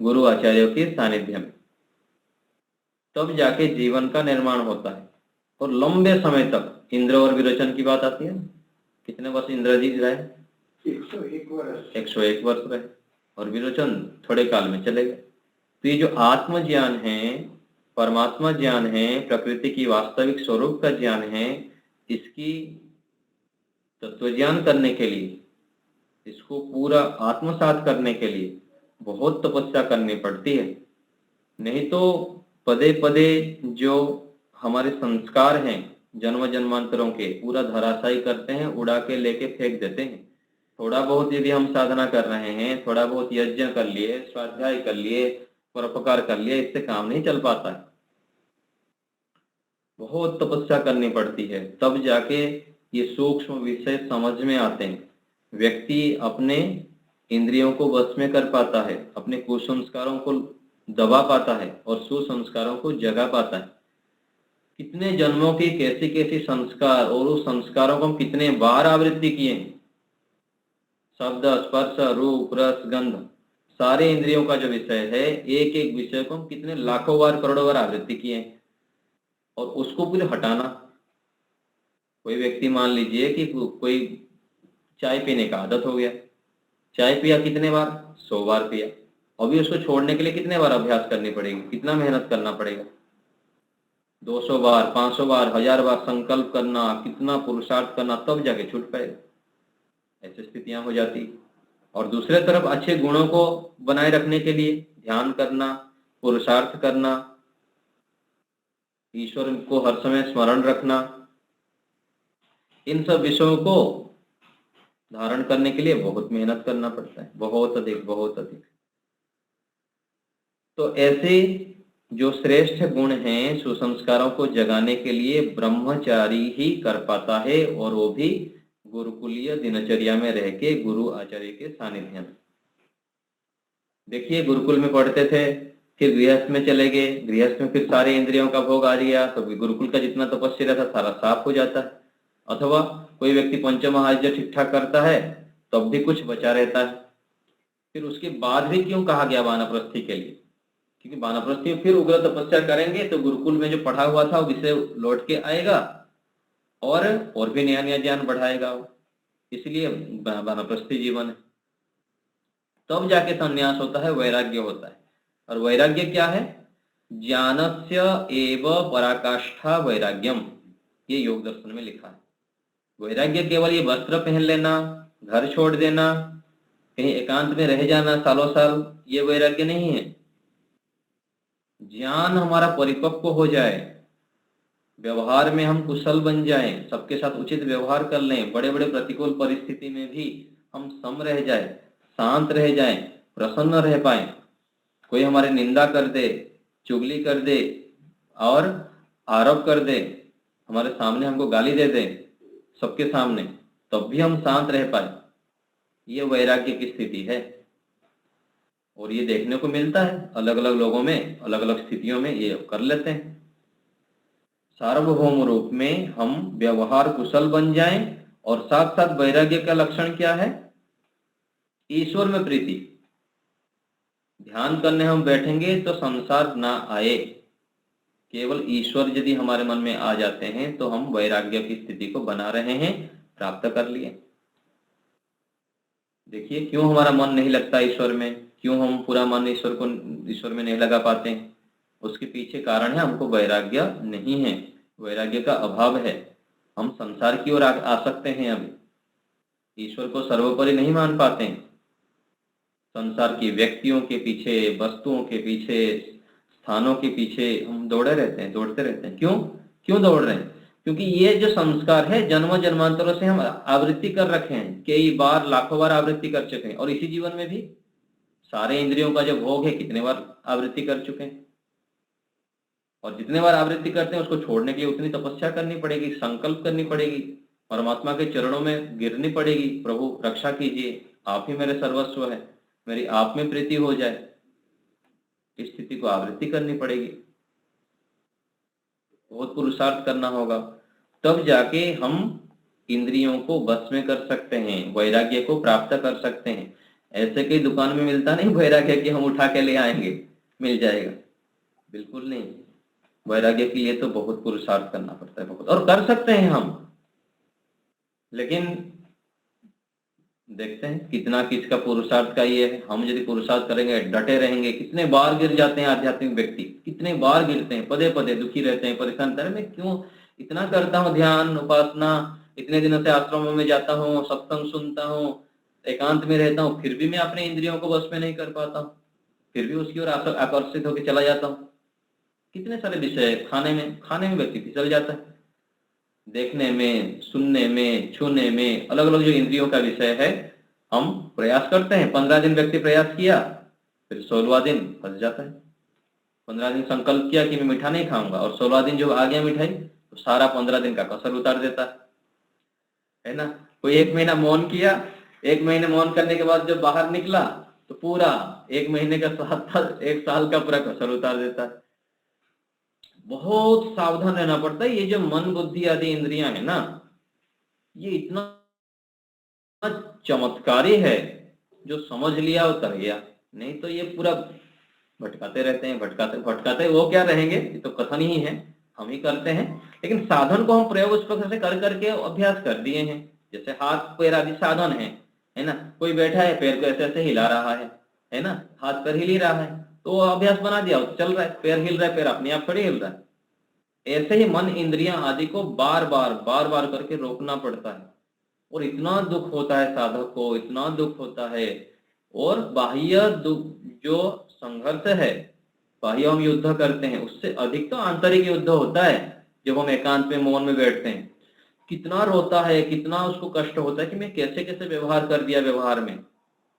गुरु आचार्यों के सानिध्य में, तब जाके जीवन का निर्माण होता है। और लंबे समय तक इंद्र और विरोचन की बात आती है, कितने वर्ष इंद्र जी रहे? 101 वर्ष रहे, और विरोचन थोड़े काल में चले गए। तो ये जो आत्मज्ञान है, परमात्मा ज्ञान है, प्रकृति की वास्तविक स्वरूप का ज्ञान है, इसकी तत्वज्ञान करने के लिए, इसको पूरा आत्मसात करने के लिए बहुत तपस्या करनी पड़ती है। नहीं तो पदे पदे जो हमारे संस्कार हैं जन्म जन्मांतरों के, पूरा धराशायी करते हैं, उड़ा के लेके फेंक देते हैं। थोड़ा बहुत यदि हम साधना कर रहे हैं, थोड़ा बहुत यज्ञ कर लिए, स्वाध्याय कर लिए, परोपकार कर लिए, इससे काम नहीं चल पाता है। बहुत तपस्या करनी पड़ती है, तब जाके ये सूक्ष्म विषय समझ में आते हैं। व्यक्ति अपने इंद्रियों को वश में कर पाता है, अपने कुसंस्कारों को दबा पाता है और सुसंस्कारों को जगा पाता है। कितने जन्मों की कैसी कैसी संस्कार, और उस संस्कारों को हम कितने बार आवृत्ति किए हैं। शब्द, स्पर्श, रूप, रस, गंध, सारे इंद्रियों का जो विषय है, एक एक विषय को हम कितने लाखों बार, करोड़ों बार आवृत्ति किए हैं। और उसको पूरे हटाना, कोई व्यक्ति मान लीजिए कि कोई चाय पीने का आदत हो गया, चाय पिया कितने बार? 100 बार पिया। अभी उसको छोड़ने के लिए कितने बार अभ्यास करनी पड़ेगी, कितना मेहनत करना पड़ेगा? 200 बार, 500 बार, 1000 बार संकल्प करना, कितना पुरुषार्थ करना, तब जाके छूट पाएगा। ऐसी स्थितियां हो जाती। और दूसरे तरफ अच्छे गुणों को बनाए रखने के लिए ध्यान करना, पुरुषार्थ करना, ईश्वर को हर समय स्मरण रखना, इन सब विषयों को धारण करने के लिए बहुत मेहनत करना पड़ता है, बहुत अधिक, बहुत अधिक। तो ऐसे जो श्रेष्ठ गुण हैं, सुसंस्कारों को जगाने के लिए ब्रह्मचारी ही कर पाता है, और वो भी गुरुकुलीय दिनचर्या में रह के गुरु आचार्य के सानिध्य में। देखिए, गुरुकुल में पढ़ते थे, फिर गृहस्थ में चले गए, गृहस्थ में फिर सारे इंद्रियों का भोग आ गया, तो गुरुकुल का जितना तपस्या था सारा साफ हो जाता है। अथवा कोई व्यक्ति पंचमहायज्ञ ठीक ठाक करता है, तब भी कुछ बचा रहता है। फिर उसके बाद भी क्यों कहा गया वानप्रस्थी के लिए? क्योंकि वानप्रस्थी में फिर उग्र तपस्या करेंगे तो गुरुकुल में जो पढ़ा हुआ था वो विषय लौट के आएगा, और भी नया नया ज्ञान बढ़ाएगा वो। इसलिए वानप्रस्थी जीवन है। तब जाके संन्यास होता है, वैराग्य होता है। और वैराग्य क्या है? ज्ञानस्य एव पराकाष्ठा वैराग्यम, ये योग दर्शन में लिखा है। वैराग्य केवल ये वस्त्र पहन लेना, घर छोड़ देना, कहीं एकांत में रह जाना सालों साल, ये वैराग्य नहीं है। ज्ञान हमारा परिपक्व हो जाए, व्यवहार में हम कुशल बन जाएं, सबके साथ उचित व्यवहार कर लें, बड़े बड़े प्रतिकूल परिस्थिति में भी हम सम रह जाए, शांत रह जाएं, प्रसन्न रह पाए। कोई हमारी निंदा कर दे, चुगली कर दे और आरोप कर दे, हमारे सामने हमको गाली दे दे सबके सामने, तब भी हम शांत रह पाए, ये वैराग्य की स्थिति है। और ये देखने को मिलता है अलग अलग लोगों में, अलग अलग स्थितियों में ये कर लेते हैं। सार्वभौम रूप में हम व्यवहार कुशल बन जाएं और साथ साथ वैराग्य का लक्षण क्या है? ईश्वर में प्रीति। ध्यान करने हम बैठेंगे तो संसार ना आए, केवल ईश्वर यदि हमारे मन में आ जाते हैं तो हम वैराग्य की स्थिति को बना रहे हैं, प्राप्त कर लिए। देखिए क्यों हमारा मन नहीं लगता ईश्वर में, क्यों हम पूरा मन ईश्वर में नहीं लगा पाते हैं? उसके पीछे कारण है हमको वैराग्य नहीं है, वैराग्य का अभाव है। हम संसार की ओर आ सकते हैं, अभी ईश्वर को सर्वोपरि नहीं मान पाते हैं। संसार की व्यक्तियों के पीछे, वस्तुओं के पीछे, स्थानों के पीछे हम दौड़ते रहते हैं। क्यों दौड़ रहे हैं? क्योंकि ये जो संस्कार है जन्म जन्मांतरों से हम आवृत्ति कर रखे हैं, कई बार, लाखों बार आवृत्ति कर चुके हैं। और इसी जीवन में भी सारे इंद्रियों का जो भोग है कितने बार आवृत्ति कर चुके हैं। और जितने बार आवृत्ति करते हैं उसको छोड़ने के लिए उतनी तपस्या करनी पड़ेगी, संकल्प करनी पड़ेगी, परमात्मा के चरणों में गिरनी पड़ेगी। प्रभु रक्षा कीजिए, आप ही मेरे सर्वस्व है, मेरी आप में प्रीति हो जाए, इस स्थिति को आवृत्ति करनी पड़ेगी। बहुत पुरुषार्थ करना होगा, तब जाके हम इंद्रियों को बस में कर सकते हैं, वैराग्य को प्राप्त कर सकते हैं। ऐसे कई दुकान में मिलता नहीं वैराग्य कि हम उठा के ले आएंगे, मिल जाएगा, बिल्कुल नहीं। वैराग्य के लिए तो बहुत पुरुषार्थ करना पड़ता है, बहुत, और कर सकते हैं हम, लेकिन देखते हैं कितना किसका पुरुषार्थ का ये है। हम यदि पुरुषार्थ करेंगे, डटे रहेंगे, कितने बार गिर जाते हैं आध्यात्मिक व्यक्ति, कितने बार गिरते हैं, पदे पदे दुखी रहते हैं, परेशान रहते हैं। मैं क्यों इतना करता हूँ ध्यान उपासना, इतने दिनों से आश्रमों में जाता हूँ, सत्संग सुनता हूँ, एकांत में रहता हूँ, फिर भी मैं अपने इंद्रियों को बस में नहीं कर पाता हूँ, फिर भी उसकी ओर आकर्षित होकर चला जाता हूँ। कितने सारे विषय, खाने में व्यक्ति फिसल जाता है, देखने में, सुनने में, छूने में, अलग अलग जो इंद्रियों का विषय है हम प्रयास करते हैं। 15 दिन व्यक्ति प्रयास किया, फिर 16वां दिन फंस जाता है। 15 दिन संकल्प किया कि मैं मीठा नहीं खाऊंगा, और 16वां दिन जो आ गया मिठाई तो सारा 15 दिन का कसर उतार देता है ना। कोई 1 महीना मौन किया, 1 महीने मौन करने के बाद जब बाहर निकला तो पूरा 1 महीने का साथ 1 साल का पूरा कसर उतार देता है। बहुत सावधान रहना पड़ता है। ये जो मन बुद्धि आदि इंद्रियां है ना, ये इतना चमत्कारी है, जो समझ लिया वो कर गया, नहीं तो ये पूरा भटकाते रहते हैं, भटकाते वो क्या रहेंगे, ये तो कथन ही है, हम ही करते हैं। लेकिन साधन को हम प्रयोग उस प्रकार से कर करके अभ्यास कर दिए हैं। जैसे हाथ पैर आदि साधन है ना, कोई बैठा है पैर को ऐसे ऐसे हिला रहा है ना, हाथ पैर हिल ही रहा है तो वो अभ्यास बना दिया, चल रहा है, पैर हिल रहा है, पैर अपने आप थोड़ी हिल रहा है। ऐसे ही मन इंद्रियां आदि को बार बार करके रोकना पड़ता है, और इतना दुख होता है साधक को, इतना दुख होता है। और बाह्य दुख जो संघर्ष है, बाह्य हम युद्ध करते हैं, उससे अधिक तो आंतरिक युद्ध होता है जब हम एकांत में मौन में बैठते हैं। कितना रोता है, कितना उसको कष्ट होता है कि मैं कैसे कैसे व्यवहार कर दिया, व्यवहार में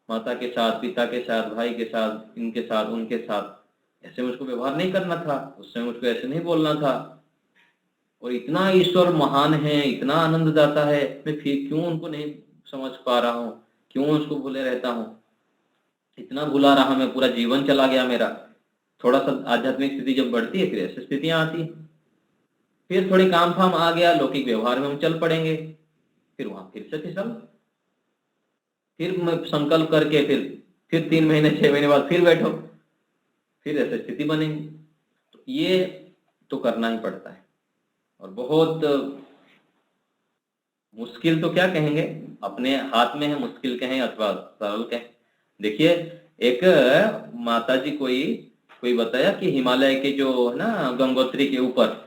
माता के साथ, पिता के साथ, भाई के साथ, इनके साथ, उनके साथ, ऐसे मुझको व्यवहार नहीं करना था, उससे मुझको ऐसे नहीं बोलना था। और इतना ईश्वर महान है, इतना आनंद दाता है, मैं फिर क्यों उनको नहीं समझ पा रहा हूँ, क्यों उसको भूले रहता हूँ, इतना भुला रहा, मैं पूरा जीवन चला गया मेरा। थोड़ा सा आध्यात्मिक स्थिति जब बढ़ती है फिर ऐसी स्थितियां आती है, फिर थोड़ी काम फाम आ गया, लौकिक व्यवहार में हम चल पड़ेंगे, फिर वहां फिर से फिसल, फिर संकल्प करके फिर 3 महीने 6 महीने बाद फिर बैठो, फिर ऐसी स्थिति बनेगी। तो ये तो करना ही पड़ता है, और बहुत मुश्किल तो क्या कहेंगे, अपने हाथ में है, मुश्किल कहें अथवा सरल कहें। देखिए एक माताजी कोई बताया कि हिमालय के जो है ना गंगोत्री के ऊपर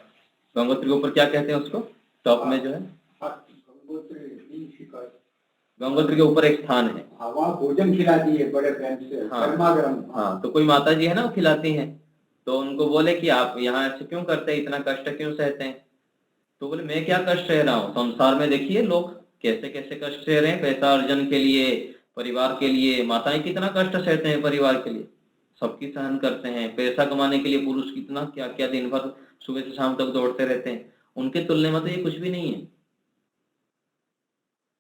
क्या कहते हैं उसको, टॉप में जो है गंगोत्री के ऊपर एक स्थान है, वहाँ भोजन खिलाती है बड़े प्रेम से, गर्मा गर्म। हाँ, तो कोई माता जी है ना वो खिलाती हैं, तो उनको बोले कि आप यहाँ ऐसे क्यों करते हैं, इतना कष्ट क्यों सहते हैं। तो बोले मैं क्या कष्ट सह रहा हूँ, संसार में देखिए लोग कैसे कैसे कष्ट सह रहे हैं, पैसा अर्जन के लिए, परिवार के लिए। माताएं कितना कष्ट सहते हैं परिवार के लिए, सबकी सहन करते हैं। पैसा कमाने के लिए पुरुष कितना क्या क्या दिन भर सुबह से शाम तक दौड़ते रहते हैं, उनके तुलने में तो ये कुछ भी नहीं है।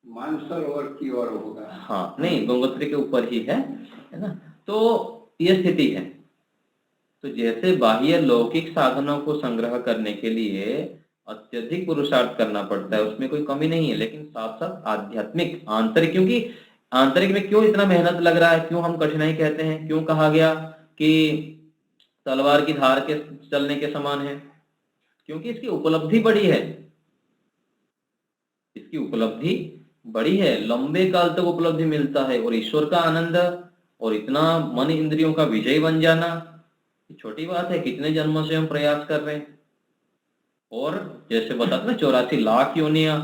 मानसरोवर की ओर होगा, हाँ, नहीं, गंगोत्री के ऊपर ही है ना। तो ये स्थिति है। तो जैसे बाह्य लौकिक साधनों को संग्रह करने के लिए अत्यधिक पुरुषार्थ करना पड़ता है, उसमें कोई कमी नहीं है, लेकिन साथ साथ आध्यात्मिक आंतरिक, क्योंकि आंतरिक में क्यों इतना मेहनत लग रहा है, क्यों हम कठिनाई कहते हैं, क्यों कहा गया कि तलवार की धार के चलने के समान है, क्योंकि इसकी उपलब्धि बड़ी है, इसकी उपलब्धि बड़ी है, लंबे काल तक उपलब्धि मिलता है, और ईश्वर का आनंद और इतना मन इंद्रियों का विजय बन जाना छोटी बात है। कितने जन्मों से हम प्रयास कर रहे हैं, और जैसे बताते ना 84 लाख योनियां,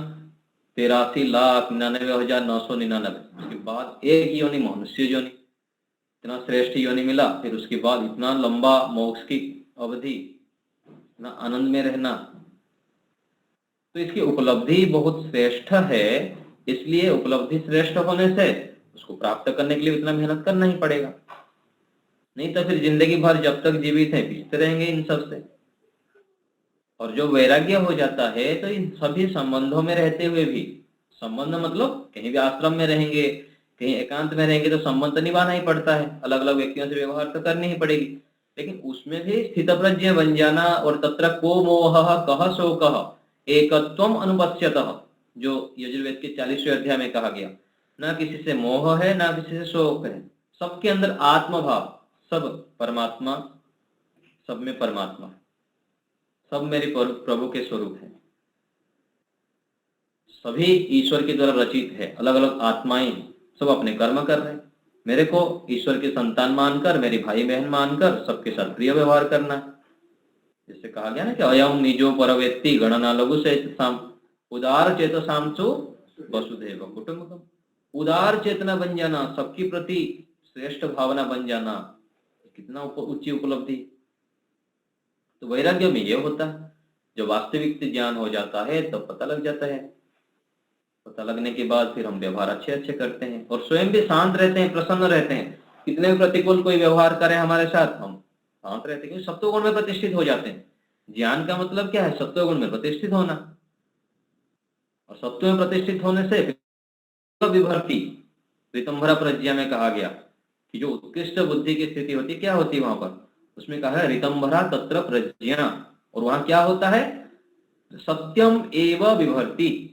83,99,999, उसके बाद एक योनि मनुष्य योनि, इतना श्रेष्ठ योनि मिला, फिर उसके बाद इतना लंबा मोक्ष की अवधि, इतना आनंद में रहना, तो इसकी उपलब्धि बहुत श्रेष्ठ है। इसलिए उपलब्धि श्रेष्ठ होने से उसको प्राप्त करने के लिए इतना मेहनत करना ही पड़ेगा, नहीं तो फिर जिंदगी भर जब तक जीवित है पीछते रहेंगे इन सब से। और जो वैराग्य हो जाता है तो इन सभी संबंधों में रहते हुए भी, संबंध मतलब कहीं भी आश्रम में रहेंगे, कहीं एकांत में रहेंगे तो संबंध निभाना ही पड़ता है, अलग अलग व्यक्तियों से व्यवहार तो करनी ही पड़ेगी, लेकिन उसमें भी स्थितप्रज्ञ बन जाना। और तत्र को मोह कह शोकः एकत्वम अनुपश्यतः, जो यजुर्वेद के 40वें अध्याय में कहा गया, ना किसी से मोह है ना किसी से शोक है, सबके अंदर आत्मभाव, सब परमात्मा, सब में परमात्मा, सब मेरे प्रभु के स्वरूप है, सभी ईश्वर के द्वारा रचित है, अलग अलग आत्माएं सब अपने कर्म कर रहे हैं, मेरे को ईश्वर के संतान मानकर, मेरी भाई बहन मानकर सबके साथ प्रिय व्यवहार करना। जैसे कहा गया ना कि अयम निजो परवेत्ति गणना लघु से उदार चेतसाम चो वसुधैव कुटुंबकम, उदार चेतना बन जाना, सबके प्रति श्रेष्ठ भावना बन जाना, कितना ऊंची उपलब्धि। तो वैराग्य में यह होता है, जो वास्तविक ज्ञान हो जाता है तब तो पता लग जाता है, पता लगने के बाद फिर हम व्यवहार अच्छे अच्छे करते हैं, और स्वयं भी शांत रहते हैं, प्रसन्न रहते हैं। कितने भी प्रतिकूल कोई व्यवहार करे हमारे साथ, हम शांत रहते हैं, क्योंकि सत्वगुण में प्रतिष्ठित हो जाते हैं। ज्ञान का मतलब क्या है? सत्वगुण में प्रतिष्ठित होना, और सत्व में प्रतिष्ठित होने से विभर्ति, ऋतंभरा प्रज्ञा में कहा गया कि जो उत्कृष्ट बुद्धि की स्थिति होती, क्या होती है वहां पर, उसमें कहा है ऋतंभरा तत्र प्रज्ञा, और वहां क्या होता है? सत्यम एव विभर्ति।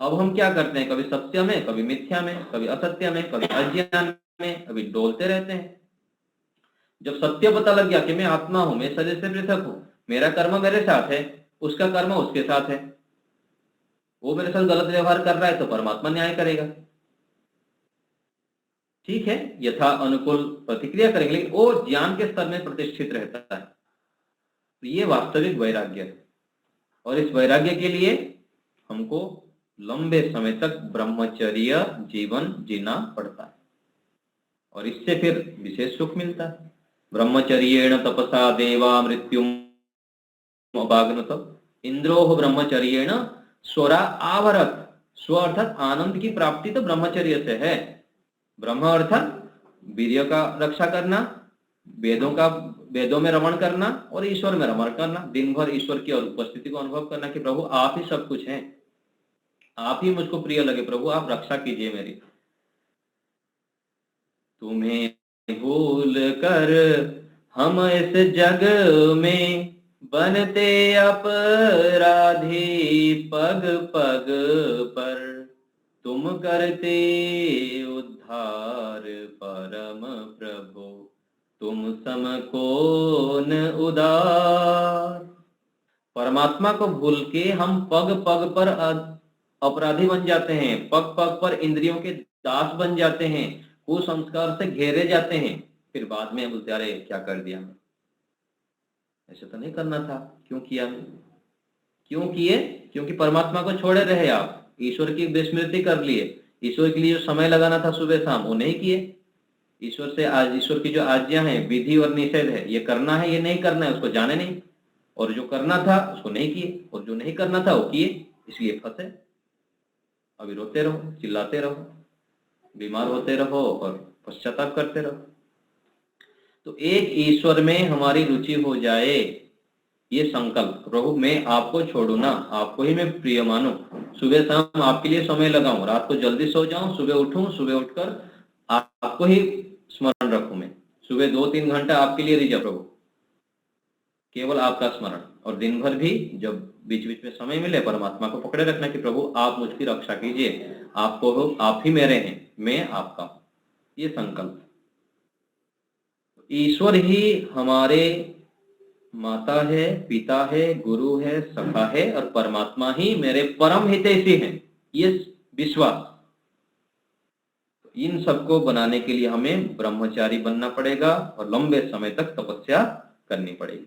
अब हम क्या करते हैं, कभी सत्य में, कभी मिथ्या में, कभी असत्य में, कभी अज्ञान में, कभी डोलते रहते हैं। जब सत्य पता लग गया कि मैं आत्मा हूं, मैं शरीर से पृथक हूं, मेरा कर्म मेरे साथ है, उसका कर्म उसके साथ है, वो मेरे साथ गलत व्यवहार कर रहा है तो परमात्मा न्याय करेगा, ठीक है, यथा अनुकूल प्रतिक्रिया करेंगे, लेकिन वो ज्ञान के स्तर में प्रतिष्ठित रहता है। तो ये वास्तविक वैराग्य है, और इस वैराग्य के लिए हमको लंबे समय तक ब्रह्मचर्य जीवन जीना पड़ता है, और इससे फिर विशेष सुख मिलता है। ब्रह्मचर्येण तपसा देवा मृत्युम अपागनुत इंद्रोह ब्रह्मचर्येण स्वरा आवरत। स्व अर्थात आनंद की प्राप्ति तो ब्रह्मचर्य से है। ब्रह्म अर्थात वीर्य का रक्षा करना, वेदों में रमण करना, और ईश्वर में रमण करना, दिन भर ईश्वर की उपस्थिति को अनुभव करना कि प्रभु आप ही सब कुछ हैं, आप ही मुझको प्रिय लगे, प्रभु आप रक्षा कीजिए मेरी। तुम्हें भूल कर हम इस जग में बनते अपराधी, पग पग पर तुम करते उद्धार परम प्रभु, तुम सम कौन उदार। परमात्मा को भूल के हम पग पग पर अपराधी बन जाते हैं, पग पग पर इंद्रियों के दास बन जाते हैं, कुसंस्कार से घेरे जाते हैं, फिर बाद में बोलते अरे क्या कर दिया, ऐसे तो नहीं करना था, क्यों किया? क्यों किए? क्योंकि परमात्मा को छोड़े रहे आप, ईश्वर की विस्मृति कर लिए, ईश्वर के लिए जो समय लगाना था सुबह शाम वो नहीं किए, ईश्वर की जो आज्ञा है, विधि और निषेध है, ये करना है ये नहीं करना है, उसको जाने नहीं, और जो करना था उसको नहीं किए, और जो नहीं करना था वो किए, इसलिए फंसे। अभी रोते रहो, चिल्लाते रहो, बीमार होते रहो और पश्चाताप करते रहो। तो एक ईश्वर में हमारी रुचि हो जाए, ये संकल्प, प्रभु मैं आपको छोड़ू ना, आपको ही मैं प्रिय मानूं, सुबह शाम आपके लिए समय लगाऊं, रात को जल्दी सो जाऊं, सुबह उठूं, सुबह उठकर आपको ही स्मरण रखूं, मैं सुबह 2-3 घंटा आपके लिए रिजर्व प्रभु, केवल आपका स्मरण, और दिन भर भी जब बीच बीच में समय मिले परमात्मा को पकड़े रखना कि प्रभु आप मुझकी रक्षा कीजिए, आप ही मेरे हैं, मैं आपका हूं, ये संकल्प। ईश्वर ही हमारे माता है, पिता है, गुरु है, सखा है, और परमात्मा ही मेरे परम हितैषी हैं, ये विश्वास। इन सबको बनाने के लिए हमें ब्रह्मचारी बनना पड़ेगा और लंबे समय तक तपस्या करनी पड़ेगी।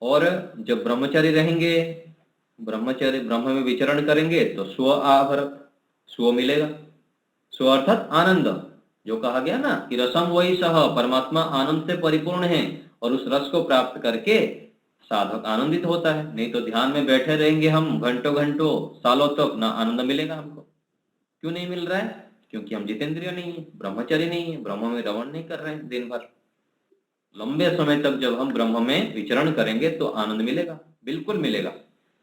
और जब ब्रह्मचारी रहेंगे, ब्रह्मचारी ब्रह्म में विचरण करेंगे तो स्व आवरत, स्व मिलेगा। स्व अर्थात आनंद, जो कहा गया ना कि रसम वही सह, परमात्मा आनंद से परिपूर्ण है, और उस रस को प्राप्त करके साधक आनंदित होता है। नहीं तो ध्यान में बैठे रहेंगे हम घंटों घंटों सालों तक, ना आनंद मिलेगा हमको। क्यों नहीं मिल रहा है? क्योंकि हम जितेंद्रिय नहीं है, ब्रह्मचारी नहीं है, ब्रह्म में रमण नहीं कर रहे हैं दिन भर। लंबे समय तक जब हम ब्रह्म में विचरण करेंगे तो आनंद मिलेगा, बिल्कुल मिलेगा।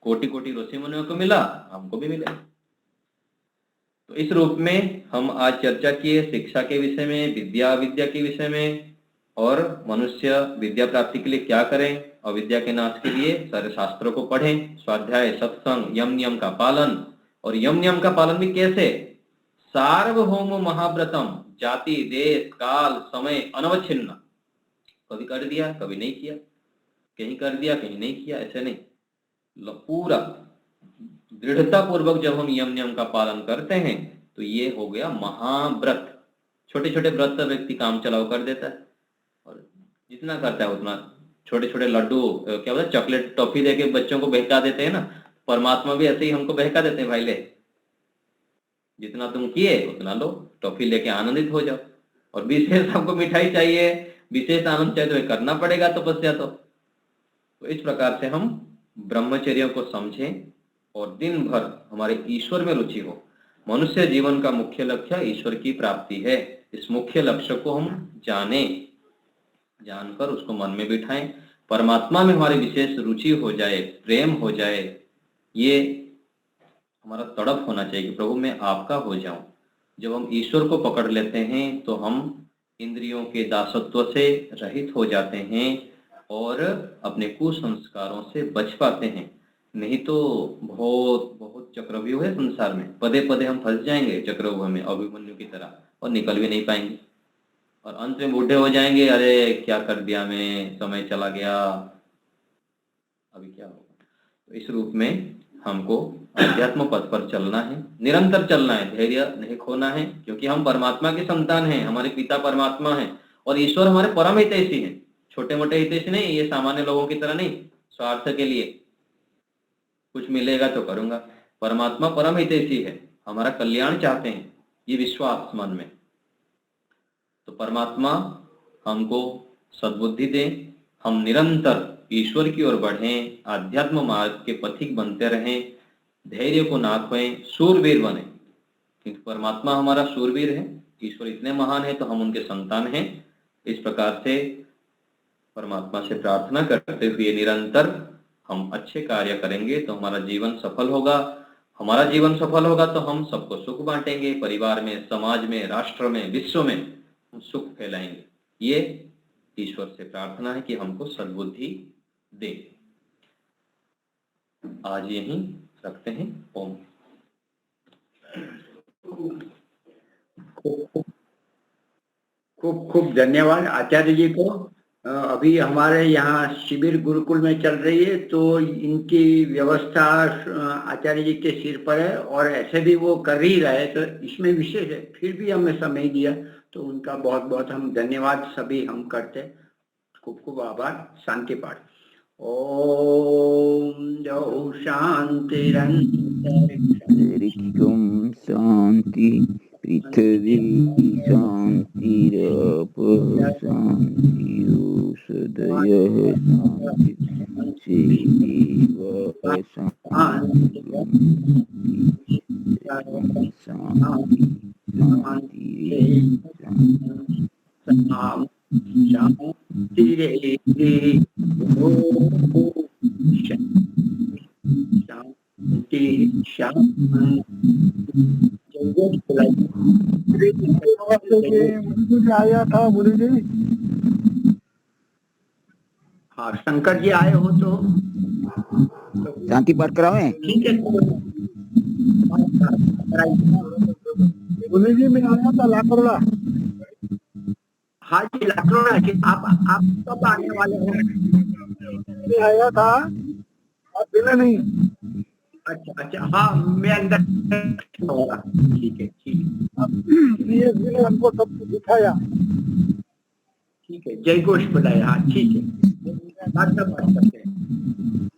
कोटि कोटि ऋषि मुनियों को मिला, हमको भी मिलेगा। तो इस रूप में हम आज चर्चा किए शिक्षा के विषय में, विद्या अविद्या के विषय में, और मनुष्य विद्या प्राप्ति के लिए क्या करें, अविद्या के नाश के लिए सारे शास्त्रों को पढ़ें, स्वाध्याय, सत्संग, यम नियम का पालन। और यम नियम का पालन भी कैसे? सार्वभौम महाव्रतम, जाति देश काल समय अनवच्छिन्न। कभी कर दिया, कभी नहीं किया, कहीं कर दिया, कहीं नहीं किया, ऐसे नहीं। पूरा दृढ़ता पूर्वक जब हम यम नियम का पालन करते हैं तो ये हो गया महाव्रत। छोटे छोटे व्रत से व्यक्ति काम चलाओ कर देता है, और जितना करता है उतना। छोटे छोटे लड्डू, क्या बोलते हैं, चॉकलेट टॉफी देके बच्चों को बहका देते हैं ना, परमात्मा भी ऐसे ही हमको बहका देते हैं, भाई ले, जितना तुम किए उतना लो, टॉफी लेके आनंदित हो जाओ। और विशेष हमको मिठाई चाहिए, विशेष आनंद चाहिए तो करना पड़ेगा तपस्या। तो इस प्रकार से हम ब्रह्मचर्य को समझें और दिन भर हमारे ईश्वर में रुचि हो। मनुष्य जीवन का मुख्य लक्ष्य ईश्वर की प्राप्ति है। इस मुख्य लक्ष्य को हम जानकर उसको मन में बिठाएं, परमात्मा में हमारी विशेष रुचि हो जाए, प्रेम हो जाए। ये हमारा तड़प होना चाहिए कि प्रभु मैं आपका हो जाऊं। जब हम ईश्वर को पकड़ लेते हैं तो हम इंद्रियों के दासत्व से रहित हो जाते हैं और अपने कुसंस्कारों से बच पाते हैं। नहीं तो बहुत बहुत चक्रव्यूह है संसार में, पदे पदे हम फंस जाएंगे चक्रव्यूह में अभिमन्यु की तरह, और निकल भी नहीं पाएंगे, और अंत में बूढ़े हो जाएंगे, अरे क्या कर दिया मैं, समय चला गया, अभी क्या होगा। तो इस रूप में हमको अध्यात्म पथ पर चलना है, निरंतर चलना है, धैर्य नहीं खोना है, क्योंकि हम परमात्मा के संतान हैं, हमारे पिता परमात्मा हैं और ईश्वर हमारे परम हितैषी हैं। छोटे मोटे हितैषी नहीं, ये सामान्य लोगों की तरह नहीं, स्वार्थ के लिए कुछ मिलेगा तो करूंगा। परमात्मा परम हितैषी है, हमारा कल्याण चाहते हैं, ये विश्वास मन में। तो परमात्मा हमको सद्बुद्धि दें, हम निरंतर ईश्वर की ओर बढ़ें, आध्यात्म मार्ग के पथिक बनते रहें, धैर्य को ना खोएं, शूरवीर बने, क्योंकि परमात्मा हमारा शूरवीर है, ईश्वर इतने महान है तो हम उनके संतान हैं। इस प्रकार से परमात्मा से प्रार्थना करते हुए निरंतर हम अच्छे कार्य करेंगे तो हमारा जीवन सफल होगा। हमारा जीवन सफल होगा तो हम सबको सुख बांटेंगे, परिवार में, समाज में, राष्ट्र में, विश्व में हम सुख फैलाएंगे। ये ईश्वर से प्रार्थना है कि हमको सद्बुद्धि दे। आज यहीं रखते हैं। ओम। खूब खूब धन्यवाद आचार्य जी को। अभी हमारे यहाँ शिविर गुरुकुल में चल रही है, तो इनकी व्यवस्था आचार्य जी के सिर पर है, और ऐसे भी वो कर ही रहे, तो इसमें विशेष है, फिर भी हमें समय दिया, तो उनका बहुत बहुत हम धन्यवाद सभी हम करते। खूब खूब आभार। शांति पाठ। ओम जौ शांतिरंतरिक्षं शांति पृथ्वी शांतिरप शांतिरोषधयः शांति जीव शांति शांति आया था गुरु जी। हाँ शंकर जी आए हो तो शांति पाठ करावे। ठीक है। पुलिस जी में आया था लाकरोड़ा। हाँ जी लाकरोड़ा के आप कब आने वाले हैं? मैं आया था, आप मिले नहीं। अच्छा हाँ मैं अंदर होगा। ठीक है डीएसपी ने हमको सब कुछ दिखाया। ठीक है जय घोष बुलाया। हाँ ठीक है बात करते हैं।